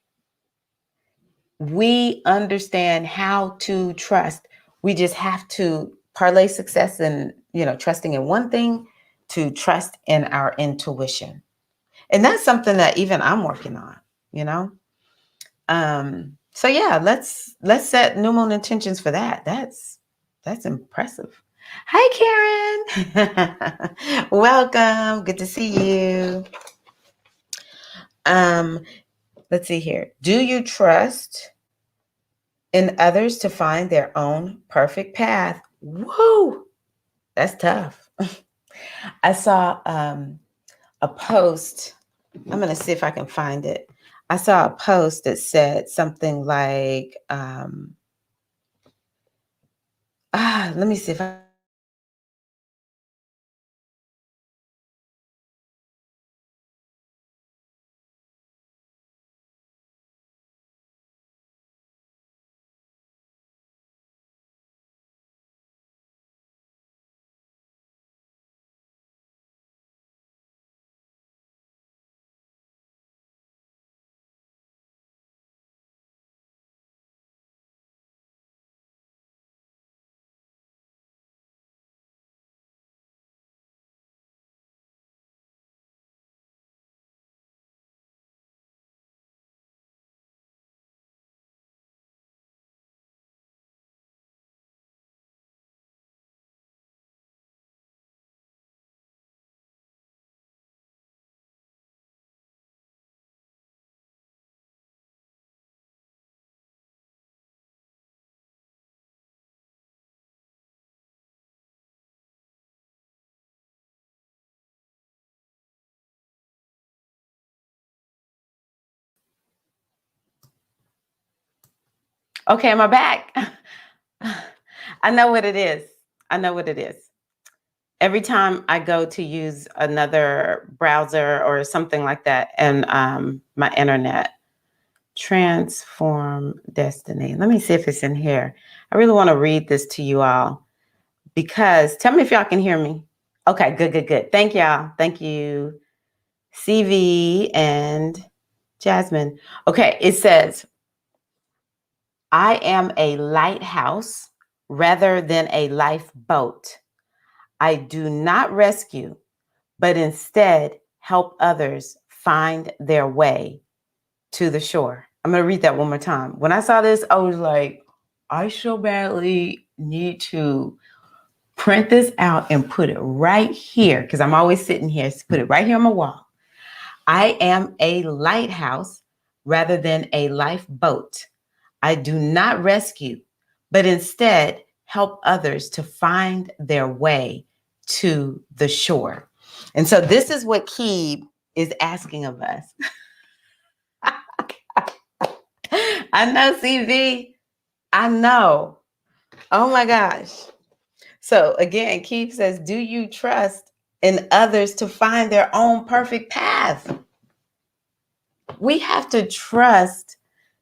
We understand how to trust. We just have to parlay success in, trusting in one thing to trust in our intuition. And that's something that even I'm working on, you know? So yeah, let's set new moon intentions for that. That's impressive. Hi, Karen. Welcome. Good to see you. Let's see here. Do you trust in others to find their own perfect path? Whoa, that's tough. I saw a post. I'm going to see if I can find it. I saw a post that said something like, let me see if I Okay, am I back? I know what it is. I know what it is. Every time I go to use another browser or something like that, and my internet transform destiny. Let me see if it's in here. I really want to read this to you all because tell me if y'all can hear me. Okay, good, good, good. Thank y'all. Thank you, CV and Jasmine. Okay, it says, I am a lighthouse rather than a lifeboat. I do not rescue, but instead help others find their way to the shore. I'm going to read that one more time. When I saw this, I was like, I so badly need to print this out and put it right here because I'm always sitting here. So put it right here on my wall. I am a lighthouse rather than a lifeboat. I do not rescue, but instead help others to find their way to the shore. And so this is what Keeb is asking of us. I know, CV. I know. Oh my gosh. So again, Keeb says, do you trust in others to find their own perfect path? We have to trust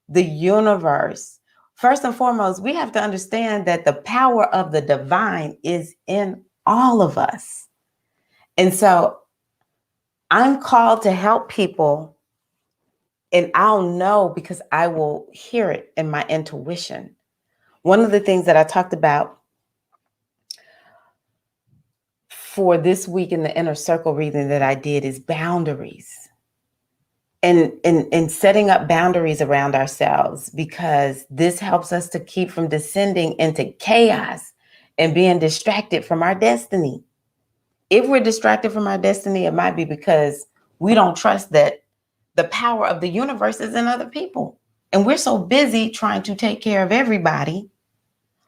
the universe. First and foremost, we have to understand that the power of the divine is in all of us. And so I'm called to help people, and I'll know because I will hear it in my intuition. One of the things that I talked about for this week in the inner circle reading that I did is boundaries. And setting up boundaries around ourselves, because this helps us to keep from descending into chaos and being distracted from our destiny. If we're distracted from our destiny, it might be because we don't trust that the power of the universe is in other people. And we're so busy trying to take care of everybody,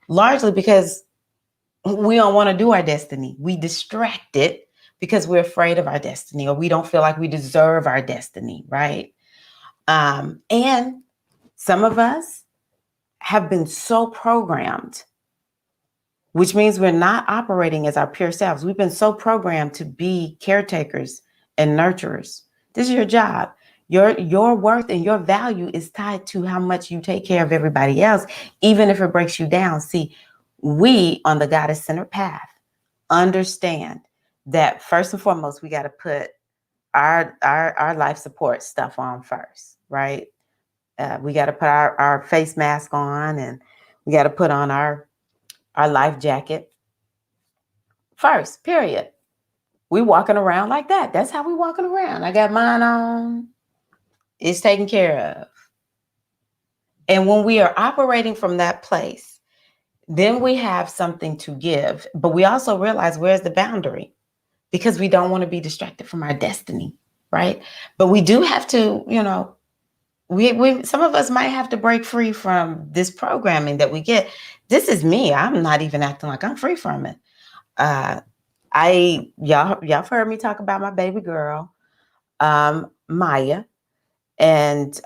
largely because we don't want to do our destiny. We distract it because we're afraid of our destiny, or we don't feel like we deserve our destiny, right? And some of us have been so programmed, which means we're not operating as our pure selves. We've been so programmed to be caretakers and nurturers. This is your job. Your worth and your value is tied to how much you take care of everybody else, even if it breaks you down. See, we on the goddess-centered path understand that first and foremost, we got to put our life support stuff on first, right? We got to put our face mask on, and we got to put on our life jacket first, period. We walking around like that. That's how we walking around. I got mine on. It's taken care of. And when we are operating from that place, then we have something to give. But we also realize, where's the boundary? Because we don't want to be distracted from our destiny, right? But we do have to, we some of us might have to break free from this programming that we get. This is me. I'm not even acting like I'm free from it. Y'all have heard me talk about my baby girl, Maya, and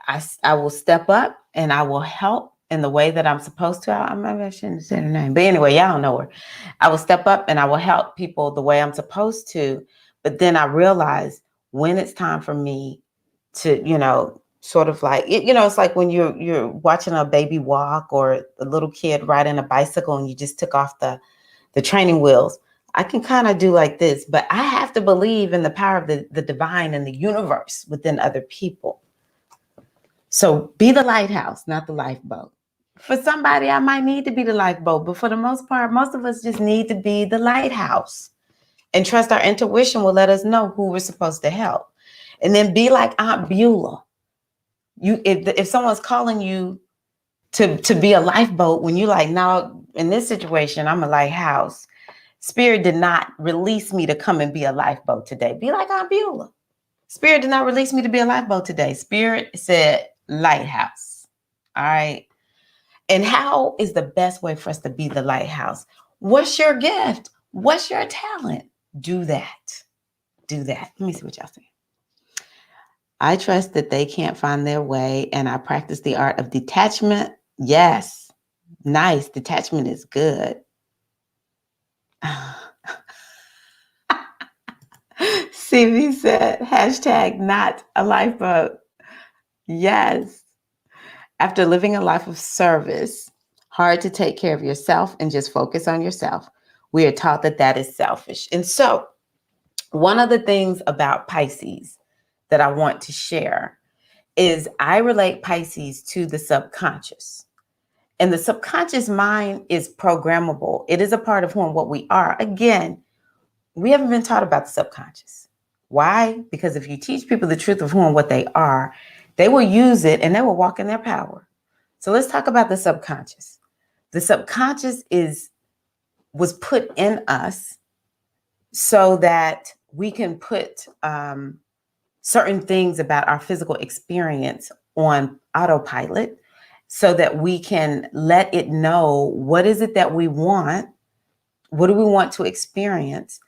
I will step up and I will help in the way that I'm supposed to. Maybe I shouldn't say her name, but anyway, y'all know her. I will step up and I will help people the way I'm supposed to. But then I realize when it's time for me to, sort of like it's like when you're watching a baby walk or a little kid riding a bicycle and you just took off the training wheels. I can kind of do like this, but I have to believe in the power of the divine and the universe within other people. So be the lighthouse, not the lifeboat. For somebody, I might need to be the lifeboat, but for the most part, most of us just need to be the lighthouse and trust our intuition will let us know who we're supposed to help. And then be like Aunt Beulah. If someone's calling you to be a lifeboat, when you're like, no, in this situation, I'm a lighthouse. Spirit did not release me to come and be a lifeboat today. Be like Aunt Beulah. Spirit did not release me to be a lifeboat today. Spirit said lighthouse. All right. And how is the best way for us to be the lighthouse? What's your gift? What's your talent? Do that. Do that. Let me see what y'all say. I trust that they can't find their way, and I practice the art of detachment Yes. Nice. Detachment is good. CV said, hashtag not a lifeboat. Yes. After living a life of service, hard to take care of yourself and just focus on yourself. We are taught that that is selfish. And so, one of the things about Pisces that I want to share is I relate Pisces to the subconscious. And the subconscious mind is programmable. It is a part of who and what we are. Again, we haven't been taught about the subconscious. Why? Because if you teach people the truth of who and what they are, they will use it and they will walk in their power. So let's talk about the subconscious. The subconscious was put in us so that we can put certain things about our physical experience on autopilot so that we can let it know what is it that we want, what do we want to experience,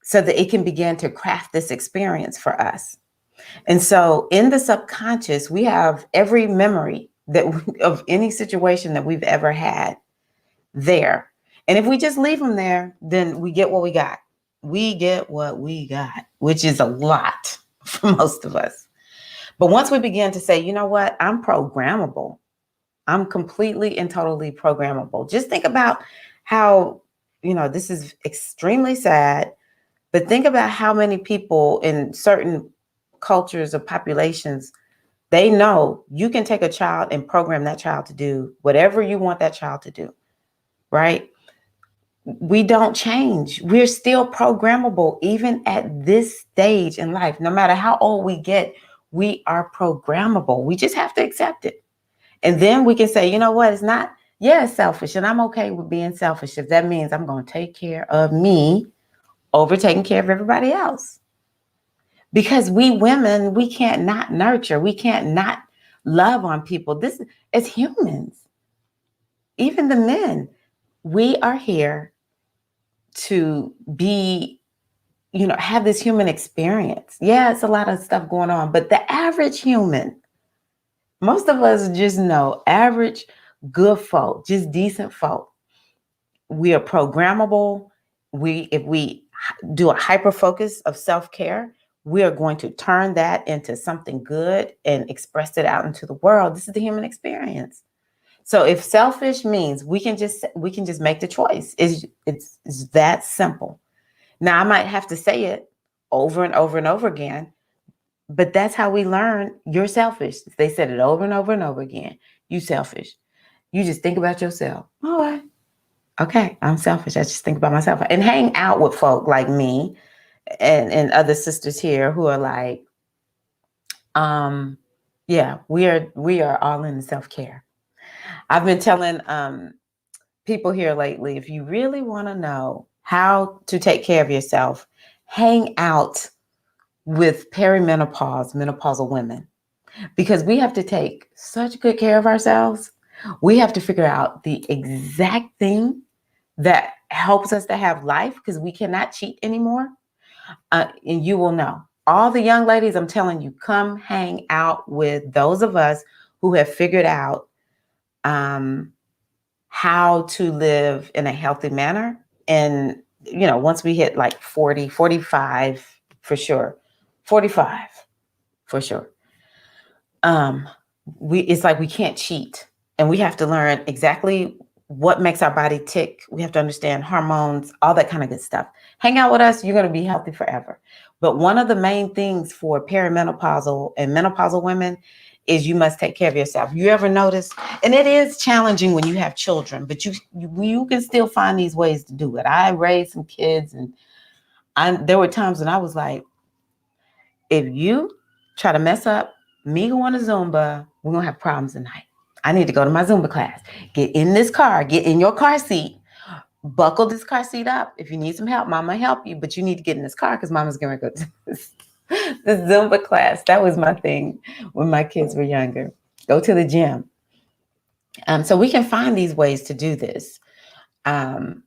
so that it can begin to craft this experience for us. And so in the subconscious, we have every memory of any situation that we've ever had there. And if we just leave them there, then we get what we got. We get what we got, which is a lot for most of us. But once we begin to say, you know what, I'm programmable. I'm completely and totally programmable. Just think about how, this is extremely sad, but think about how many people in certain cultures or populations, they know you can take a child and program that child to do whatever you want that child to do, right? We don't change. We're still programmable, even at this stage in life. No matter how old we get, we are programmable. We just have to accept it. And then we can say, you know what, it's selfish. And I'm okay with being selfish if that means I'm going to take care of me over taking care of everybody else. Because we women, we can't not nurture. We can't not love on people. This, as humans, even the men, we are here to be, have this human experience. Yeah, it's a lot of stuff going on, but the average human, most of us just know average good folk, just decent folk. We are programmable. If we do a hyper focus of self-care, we are going to turn that into something good and express it out into the world. This is the human experience. So if selfish means we can just make the choice. It's that simple. Now I might have to say it over and over and over again, but that's how we learn you're selfish. They said it over and over and over again. You selfish. You just think about yourself. All right. Okay, I'm selfish. I just think about myself and hang out with folk like me and other sisters here who are like, yeah, we are all in self-care. I've been telling people here lately, if you really want to know how to take care of yourself, hang out with menopausal women, because we have to take such good care of ourselves. We have to figure out the exact thing that helps us to have life, because we cannot cheat anymore. And you will know. All the young ladies, I'm telling you, come hang out with those of us who have figured out how to live in a healthy manner. And, once we hit like 40, 45, for sure, 45, for sure. It's like we can't cheat, and we have to learn exactly what makes our body tick. We have to understand hormones, all that kind of good stuff. Hang out with us, you're going to be healthy forever. But one of the main things for perimenopausal and menopausal women is you must take care of yourself. You ever notice? And it is challenging when you have children, but you can still find these ways to do it. I raised some kids, and there were times when I was like, if you try to mess up me going to Zumba, we're going to have problems tonight. I need to go to my Zumba class. Get in this car. Get in your car seat. Buckle this car seat up. If you need some help, mama help you. But you need to get in this car because mama's going to go to this Zumba class. That was my thing when my kids were younger. Go to the gym. So we can find these ways to do this. And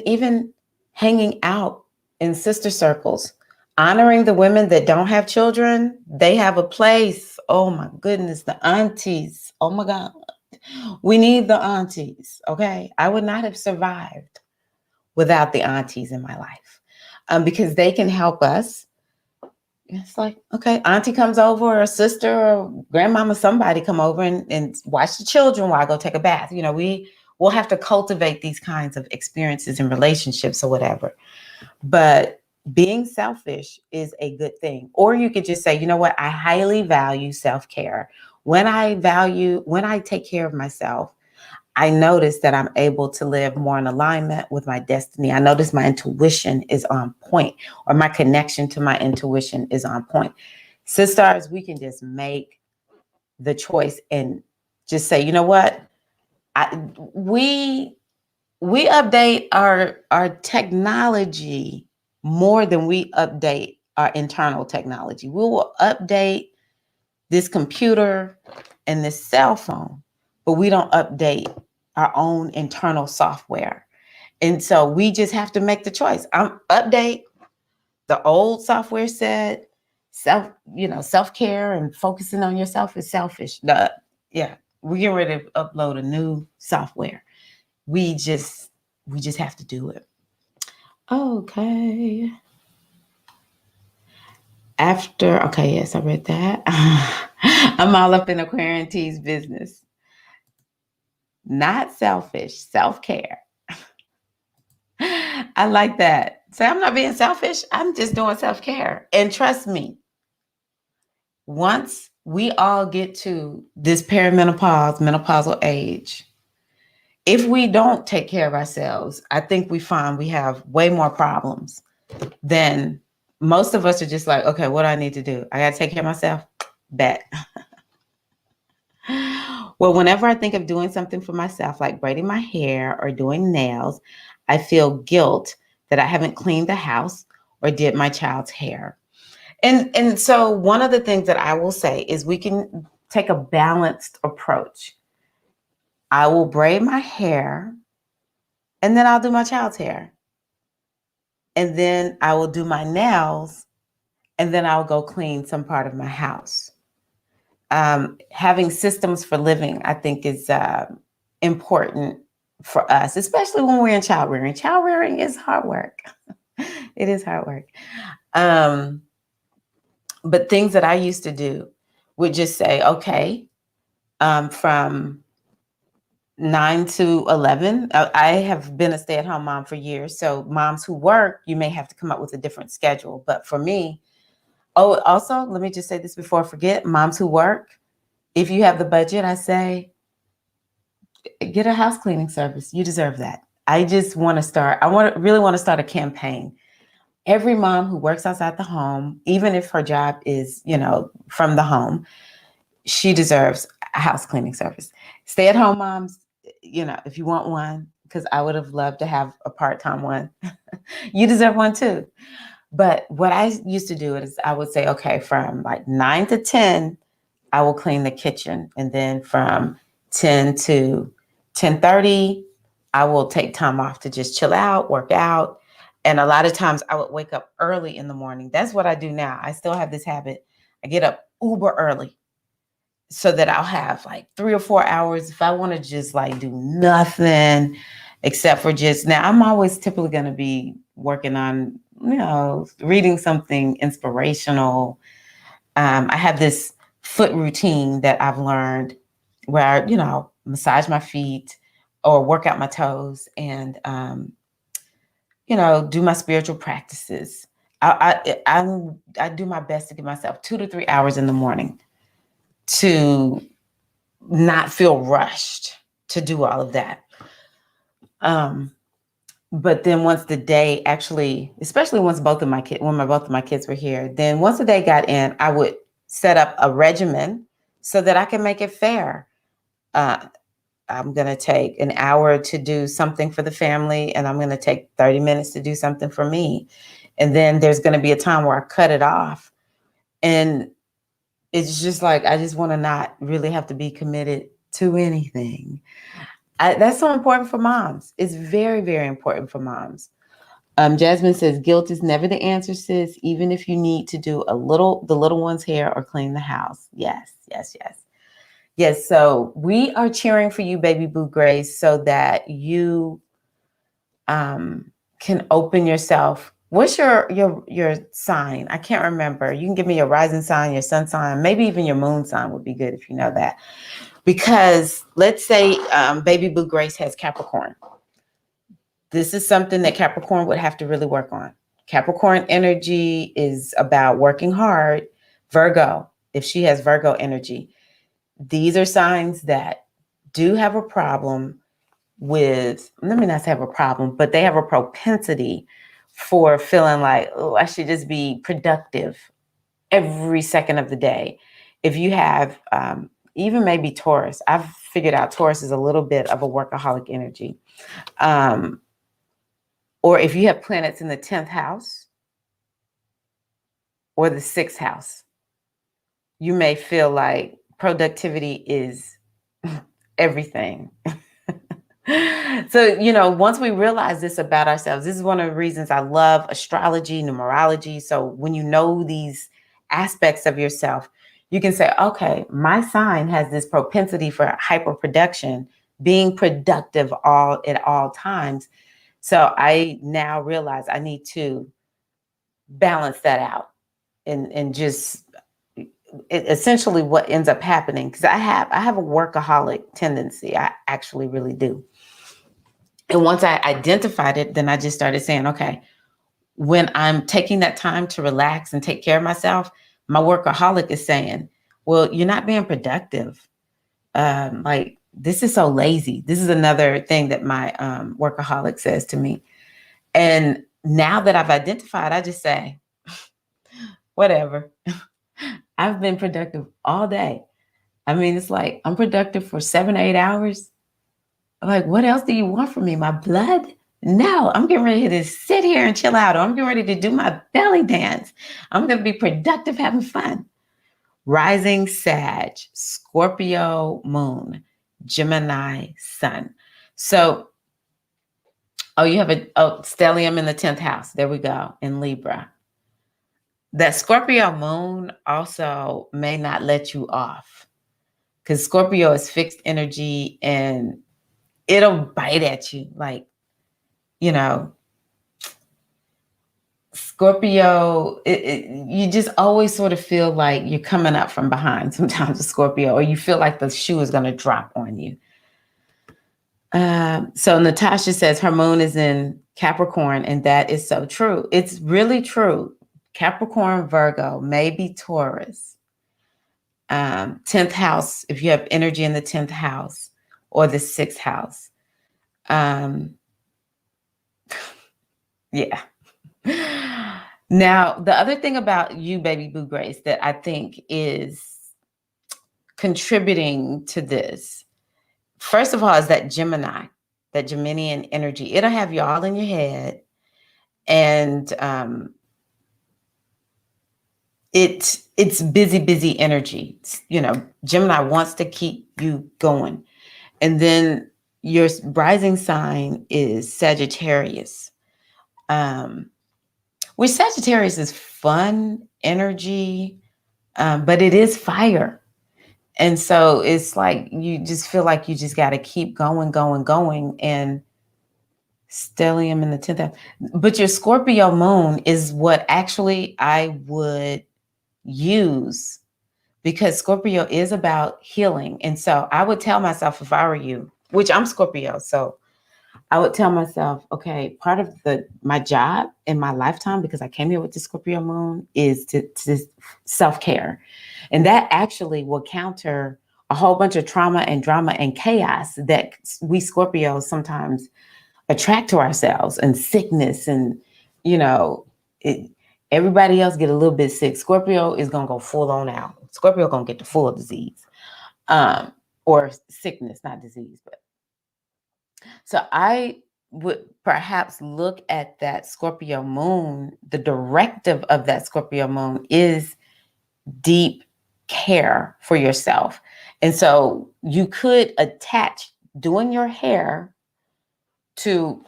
even hanging out in sister circles, honoring the women that don't have children. They have a place. Oh my goodness, the aunties. Oh my God. We need the aunties, okay? I would not have survived without the aunties in my life, because they can help us. It's like, okay, auntie comes over, or a sister or grandmama, somebody come over and watch the children while I go take a bath. We'll have to cultivate these kinds of experiences and relationships or whatever. But being selfish is a good thing. Or you could just say, you know what? I highly value self-care. When I take care of myself, I notice that I'm able to live more in alignment with my destiny. I notice my intuition is on point, or my connection to my intuition is on point. Sisters, we can just make the choice and just say, you know what? We update our technology more than we update our internal technology. We will update this computer and this cell phone, but we don't update our own internal software. And so we just have to make the choice. Update the old software said self-care and focusing on yourself is selfish. Yeah, we get ready to upload a new software. We just have to do it. Okay. Okay, yes, I read that. I'm all up in Aquarian T's business. Not selfish, self-care. I like that. Say, I'm not being selfish. I'm just doing self-care. And trust me, once we all get to this menopausal age, if we don't take care of ourselves, I think we find we have way more problems than most of us are. Just like, okay, what do I need to do? I got to take care of myself. Bet. Well, whenever I think of doing something for myself, like braiding my hair or doing nails, I feel guilt that I haven't cleaned the house or did my child's hair. And so one of the things that I will say is we can take a balanced approach. I will braid my hair, and then I'll do my child's hair. And then I will do my nails, and then I'll go clean some part of my house. Having systems for living, I think, is important for us, especially when we're in child rearing. Child rearing is hard work. It is hard work. But things that I used to do would just say, okay, from 9 to 11, I have been a stay-at-home mom for years. So moms who work, you may have to come up with a different schedule. But for me, also, let me just say this before I forget, moms who work, if you have the budget, I say, get a house cleaning service. You deserve that. I really want to start a campaign. Every mom who works outside the home, even if her job is, from the home, she deserves a house cleaning service. Stay-at-home moms, if you want one, because I would have loved to have a part-time one, you deserve one too. But what I used to do is I would say, okay, from like 9 to 10, I will clean the kitchen. And then from 10 to 10:30, I will take time off to just chill out, work out. And a lot of times I would wake up early in the morning. That's what I do now. I still have this habit. I get up uber early so that I'll have like 3 or 4 hours if I want to just like do nothing except for now I'm always typically going to be working on, reading something inspirational. I have this foot routine that I've learned where I, massage my feet or work out my toes and, do my spiritual practices. I do my best to give myself 2 to 3 hours in the morning to not feel rushed to do all of that. But then once the day actually, especially once both of my kids were here, then once the day got in, I would set up a regimen so that I can make it fair. I'm going to take an hour to do something for the family, and I'm going to take 30 minutes to do something for me. And then there's going to be a time where I cut it off. And it's just like, I just want to not really have to be committed to anything. That's so important for moms. It's very, very important for moms. Jasmine says, guilt is never the answer, sis, even if you need to do the little one's hair or clean the house. Yes, yes, yes. Yes, so we are cheering for you, baby Boo Grace, so that you can open yourself. What's your sign? I can't remember. You can give me your rising sign, your sun sign, maybe even your moon sign would be good if you know that. Because let's say baby Boo Grace has Capricorn. This is something that Capricorn would have to really work on. Capricorn energy is about working hard. Virgo, if she has Virgo energy, these are signs that do have a problem with, let me not say have a problem, but they have a propensity for feeling like, oh, I should just be productive every second of the day. If you have even maybe Taurus, I've figured out Taurus is a little bit of a workaholic energy. Or if you have planets in the 10th house or the 6th house, you may feel like productivity is everything. So, once we realize this about ourselves, this is one of the reasons I love astrology, numerology. So when you know these aspects of yourself, you can say, okay, my sign has this propensity for hyperproduction, being productive at all times. So I now realize I need to balance that out and just essentially what ends up happening, because I have a workaholic tendency. I actually really do. And once I identified it, then I just started saying, okay, when I'm taking that time to relax and take care of myself, my workaholic is saying, well, you're not being productive. Like, this is so lazy. This is another thing that my workaholic says to me. And now that I've identified, I just say, whatever. I've been productive all day. I mean, it's like I'm productive for 7 or 8 hours. Like, what else do you want from me? My blood? No, I'm getting ready to sit here and chill out. Or I'm getting ready to do my belly dance. I'm going to be productive, having fun. Rising Sag, Scorpio moon, Gemini sun. So, you have a stellium in the 10th house. There we go, in Libra. That Scorpio moon also may not let you off, because Scorpio is fixed energy and it'll bite at you. Like, Scorpio, you just always sort of feel like you're coming up from behind sometimes with Scorpio, or you feel like the shoe is going to drop on you. So Natasha says her moon is in Capricorn, and that is so true. It's really true. Capricorn, Virgo, maybe Taurus. 10th house, if you have energy in the 10th house or the 6th house. Yeah. Now, the other thing about you, baby Boo Grace, that I think is contributing to this, first of all, is that Geminian energy. It'll have you all in your head. And it's busy energy. Gemini wants to keep you going. And then your rising sign is Sagittarius. Which Sagittarius is fun energy, but it is fire. And so it's like you just feel like you just got to keep going. And stellium in the 10th house. But your Scorpio moon is what actually I would use, because Scorpio is about healing. And so I would tell myself, if I were you, which I'm Scorpio, so I would tell myself, okay, part of my job in my lifetime, because I came here with the Scorpio moon, is to self-care. And that actually will counter a whole bunch of trauma and drama and chaos that we Scorpios sometimes attract to ourselves, and sickness. And, everybody else get a little bit sick. Scorpio is going to go full on out. Scorpio going to get the full disease, or sickness, not disease, but. So I would perhaps look at that Scorpio moon. The directive of that Scorpio moon is deep care for yourself. And so you could attach doing your hair to,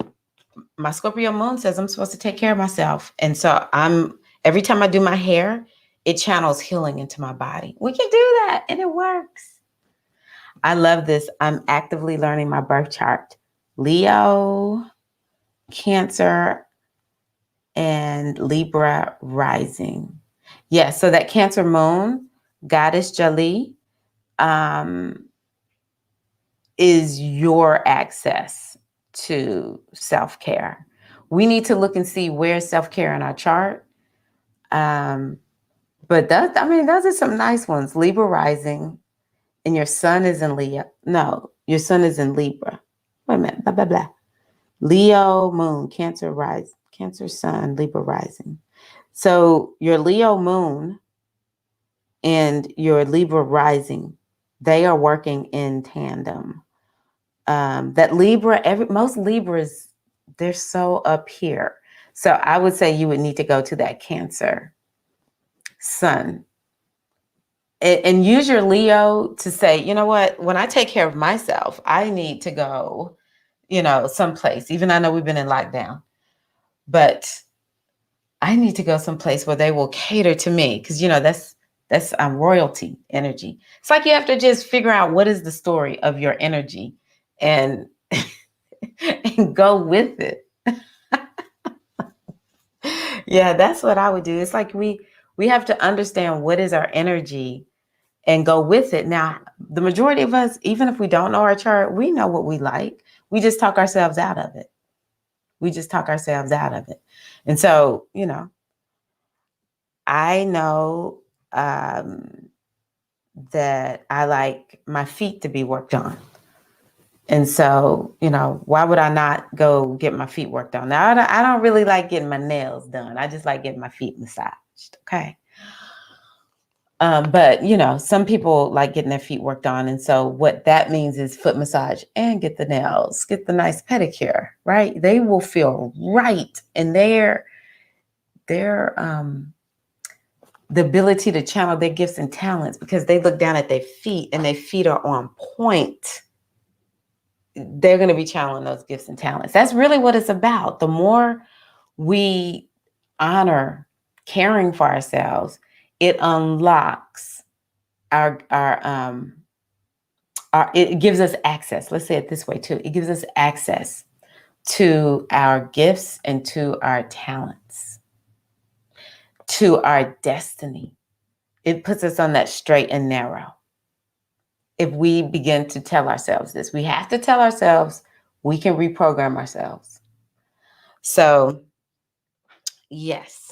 my Scorpio moon says I'm supposed to take care of myself. And so every time I do my hair, it channels healing into my body. We can do that, and it works. I love this. I'm actively learning my birth chart. Leo, Cancer, and Libra rising. Yeah, so that Cancer moon, Goddess Jali, um, is your access to self-care. We need to look and see where's self-care in our chart. Um, but those are some nice ones. Libra rising, and your sun is in Leo. No, your sun is in Libra. Wait a minute, blah, blah, blah. Leo moon, Cancer rise, Cancer sun, Libra rising. So your Leo moon and your Libra rising, they are working in tandem. That Libra, most Libras, they're so up here. So I would say you would need to go to that Cancer sun and use your Leo to say, you know what, when I take care of myself, I need to go, someplace. Even I know we've been in lockdown, but I need to go someplace where they will cater to me because that's royalty energy. It's like you have to just figure out what is the story of your energy and and go with it. Yeah, that's what I would do. It's like we have to understand what is our energy and go with it. Now, the majority of us, even if we don't know our chart, we know what we like. We just talk ourselves out of it. And so, I know that I like my feet to be worked on. And so, why would I not go get my feet worked on? Now, I don't really like getting my nails done. I just like getting my feet massaged. Okay. But, some people like getting their feet worked on. And so what that means is foot massage and get the nails, get the nice pedicure, right? They will feel right. And their the ability to channel their gifts and talents because they look down at their feet and their feet are on point. They're going to be channeling those gifts and talents. That's really what it's about. The more we honor caring for ourselves, it unlocks it gives us access. Let's say it this way too. It gives us access to our gifts and to our talents, to our destiny. It puts us on that straight and narrow. If we begin to tell ourselves this, we have to tell ourselves we can reprogram ourselves. So, yes.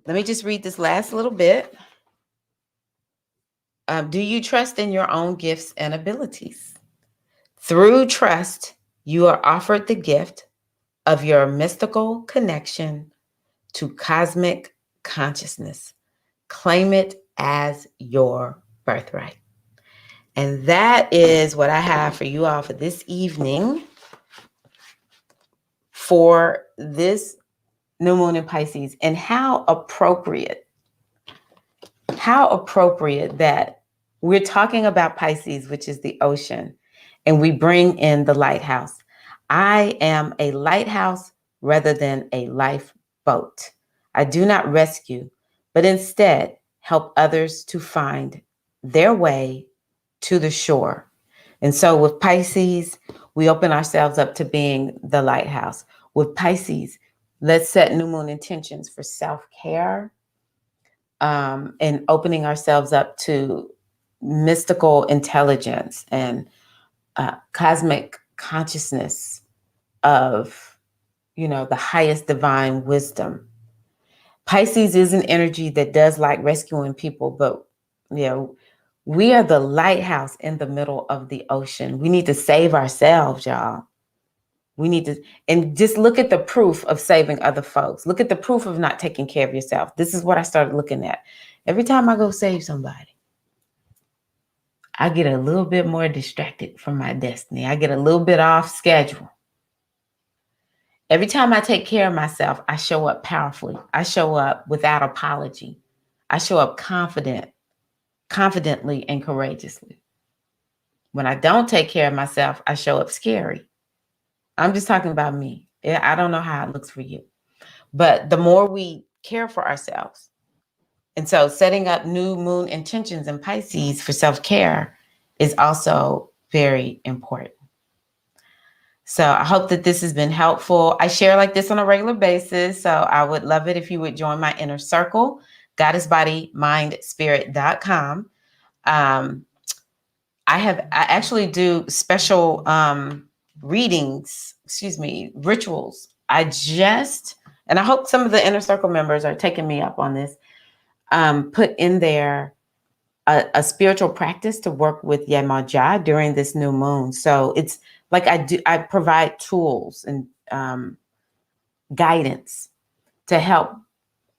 Let me just read this last little bit. Do you trust in your own gifts and abilities? Through trust, you are offered the gift of your mystical connection to cosmic consciousness. Claim it as your birthright. And that is what I have for you all for this evening for this new moon in Pisces. And how appropriate that we're talking about Pisces, which is the ocean, and we bring in the lighthouse. I am a lighthouse rather than a lifeboat. I do not rescue, but instead help others to find their way to the shore. And so with Pisces, we open ourselves up to being the lighthouse. With Pisces, let's set new moon intentions for self-care, and opening ourselves up to mystical intelligence and cosmic consciousness of, the highest divine wisdom. Pisces is an energy that does like rescuing people, but, we are the lighthouse in the middle of the ocean. We need to save ourselves, y'all. We need to, and just look at the proof of saving other folks. Look at the proof of not taking care of yourself. This is what I started looking at. Every time I go save somebody, I get a little bit more distracted from my destiny. I get a little bit off schedule. Every time I take care of myself, I show up powerfully. I show up without apology. I show up confidently and courageously. When I don't take care of myself, I show up scary. I'm just talking about me. I don't know how it looks for you. But the more we care for ourselves, and so setting up new moon intentions in Pisces for self-care is also very important. So I hope that this has been helpful. I share like this on a regular basis. So I would love it if you would join my inner circle, goddessbodymindspirit.com. Um, I actually do special readings, rituals. And I hope some of the inner circle members are taking me up on this, put in there a spiritual practice to work with Yemaja during this new moon. So it's like I provide tools and guidance to help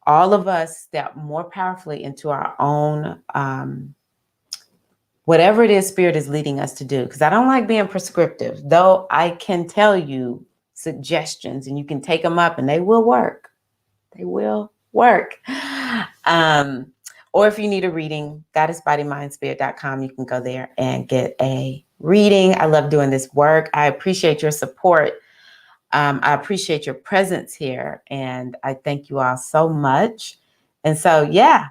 all of us step more powerfully into our own whatever it is spirit is leading us to do. Because I don't like being prescriptive, though I can tell you suggestions and you can take them up and they will work. They will work. Or if you need a reading, goddessbodymindspirit.com, you can go there and get a reading. I love doing this work. I appreciate your support. I appreciate your presence here. And I thank you all so much. And so, yeah,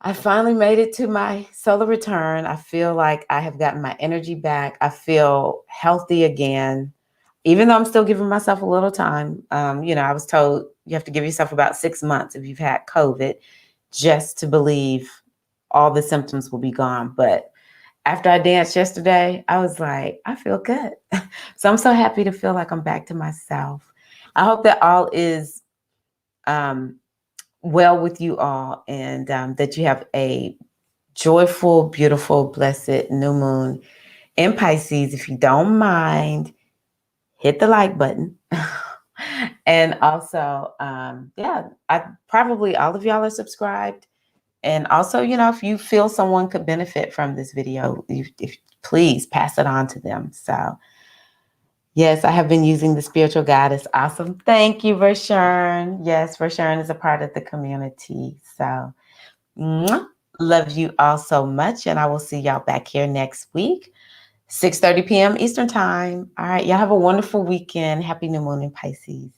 I finally made it to my solar return. I feel like I have gotten my energy back. I feel healthy again, even though I'm still giving myself a little time. I was told you have to give yourself about 6 months if you've had COVID just to believe all the symptoms will be gone. But after I danced yesterday, I was like, I feel good. So I'm so happy to feel like I'm back to myself. I hope that all is well with you all, and that you have a joyful, beautiful, blessed new moon in Pisces. If you don't mind, hit the like button. And also, I probably all of y'all are subscribed. And also, if you feel someone could benefit from this video, if please pass it on to them. So yes, I have been using the spiritual goddess. Awesome. Thank you, Vershern. Yes, Vershern is a part of the community. So love you all so much. And I will see y'all back here next week, 6:30 p.m. Eastern time. All right. Y'all have a wonderful weekend. Happy new moon in Pisces.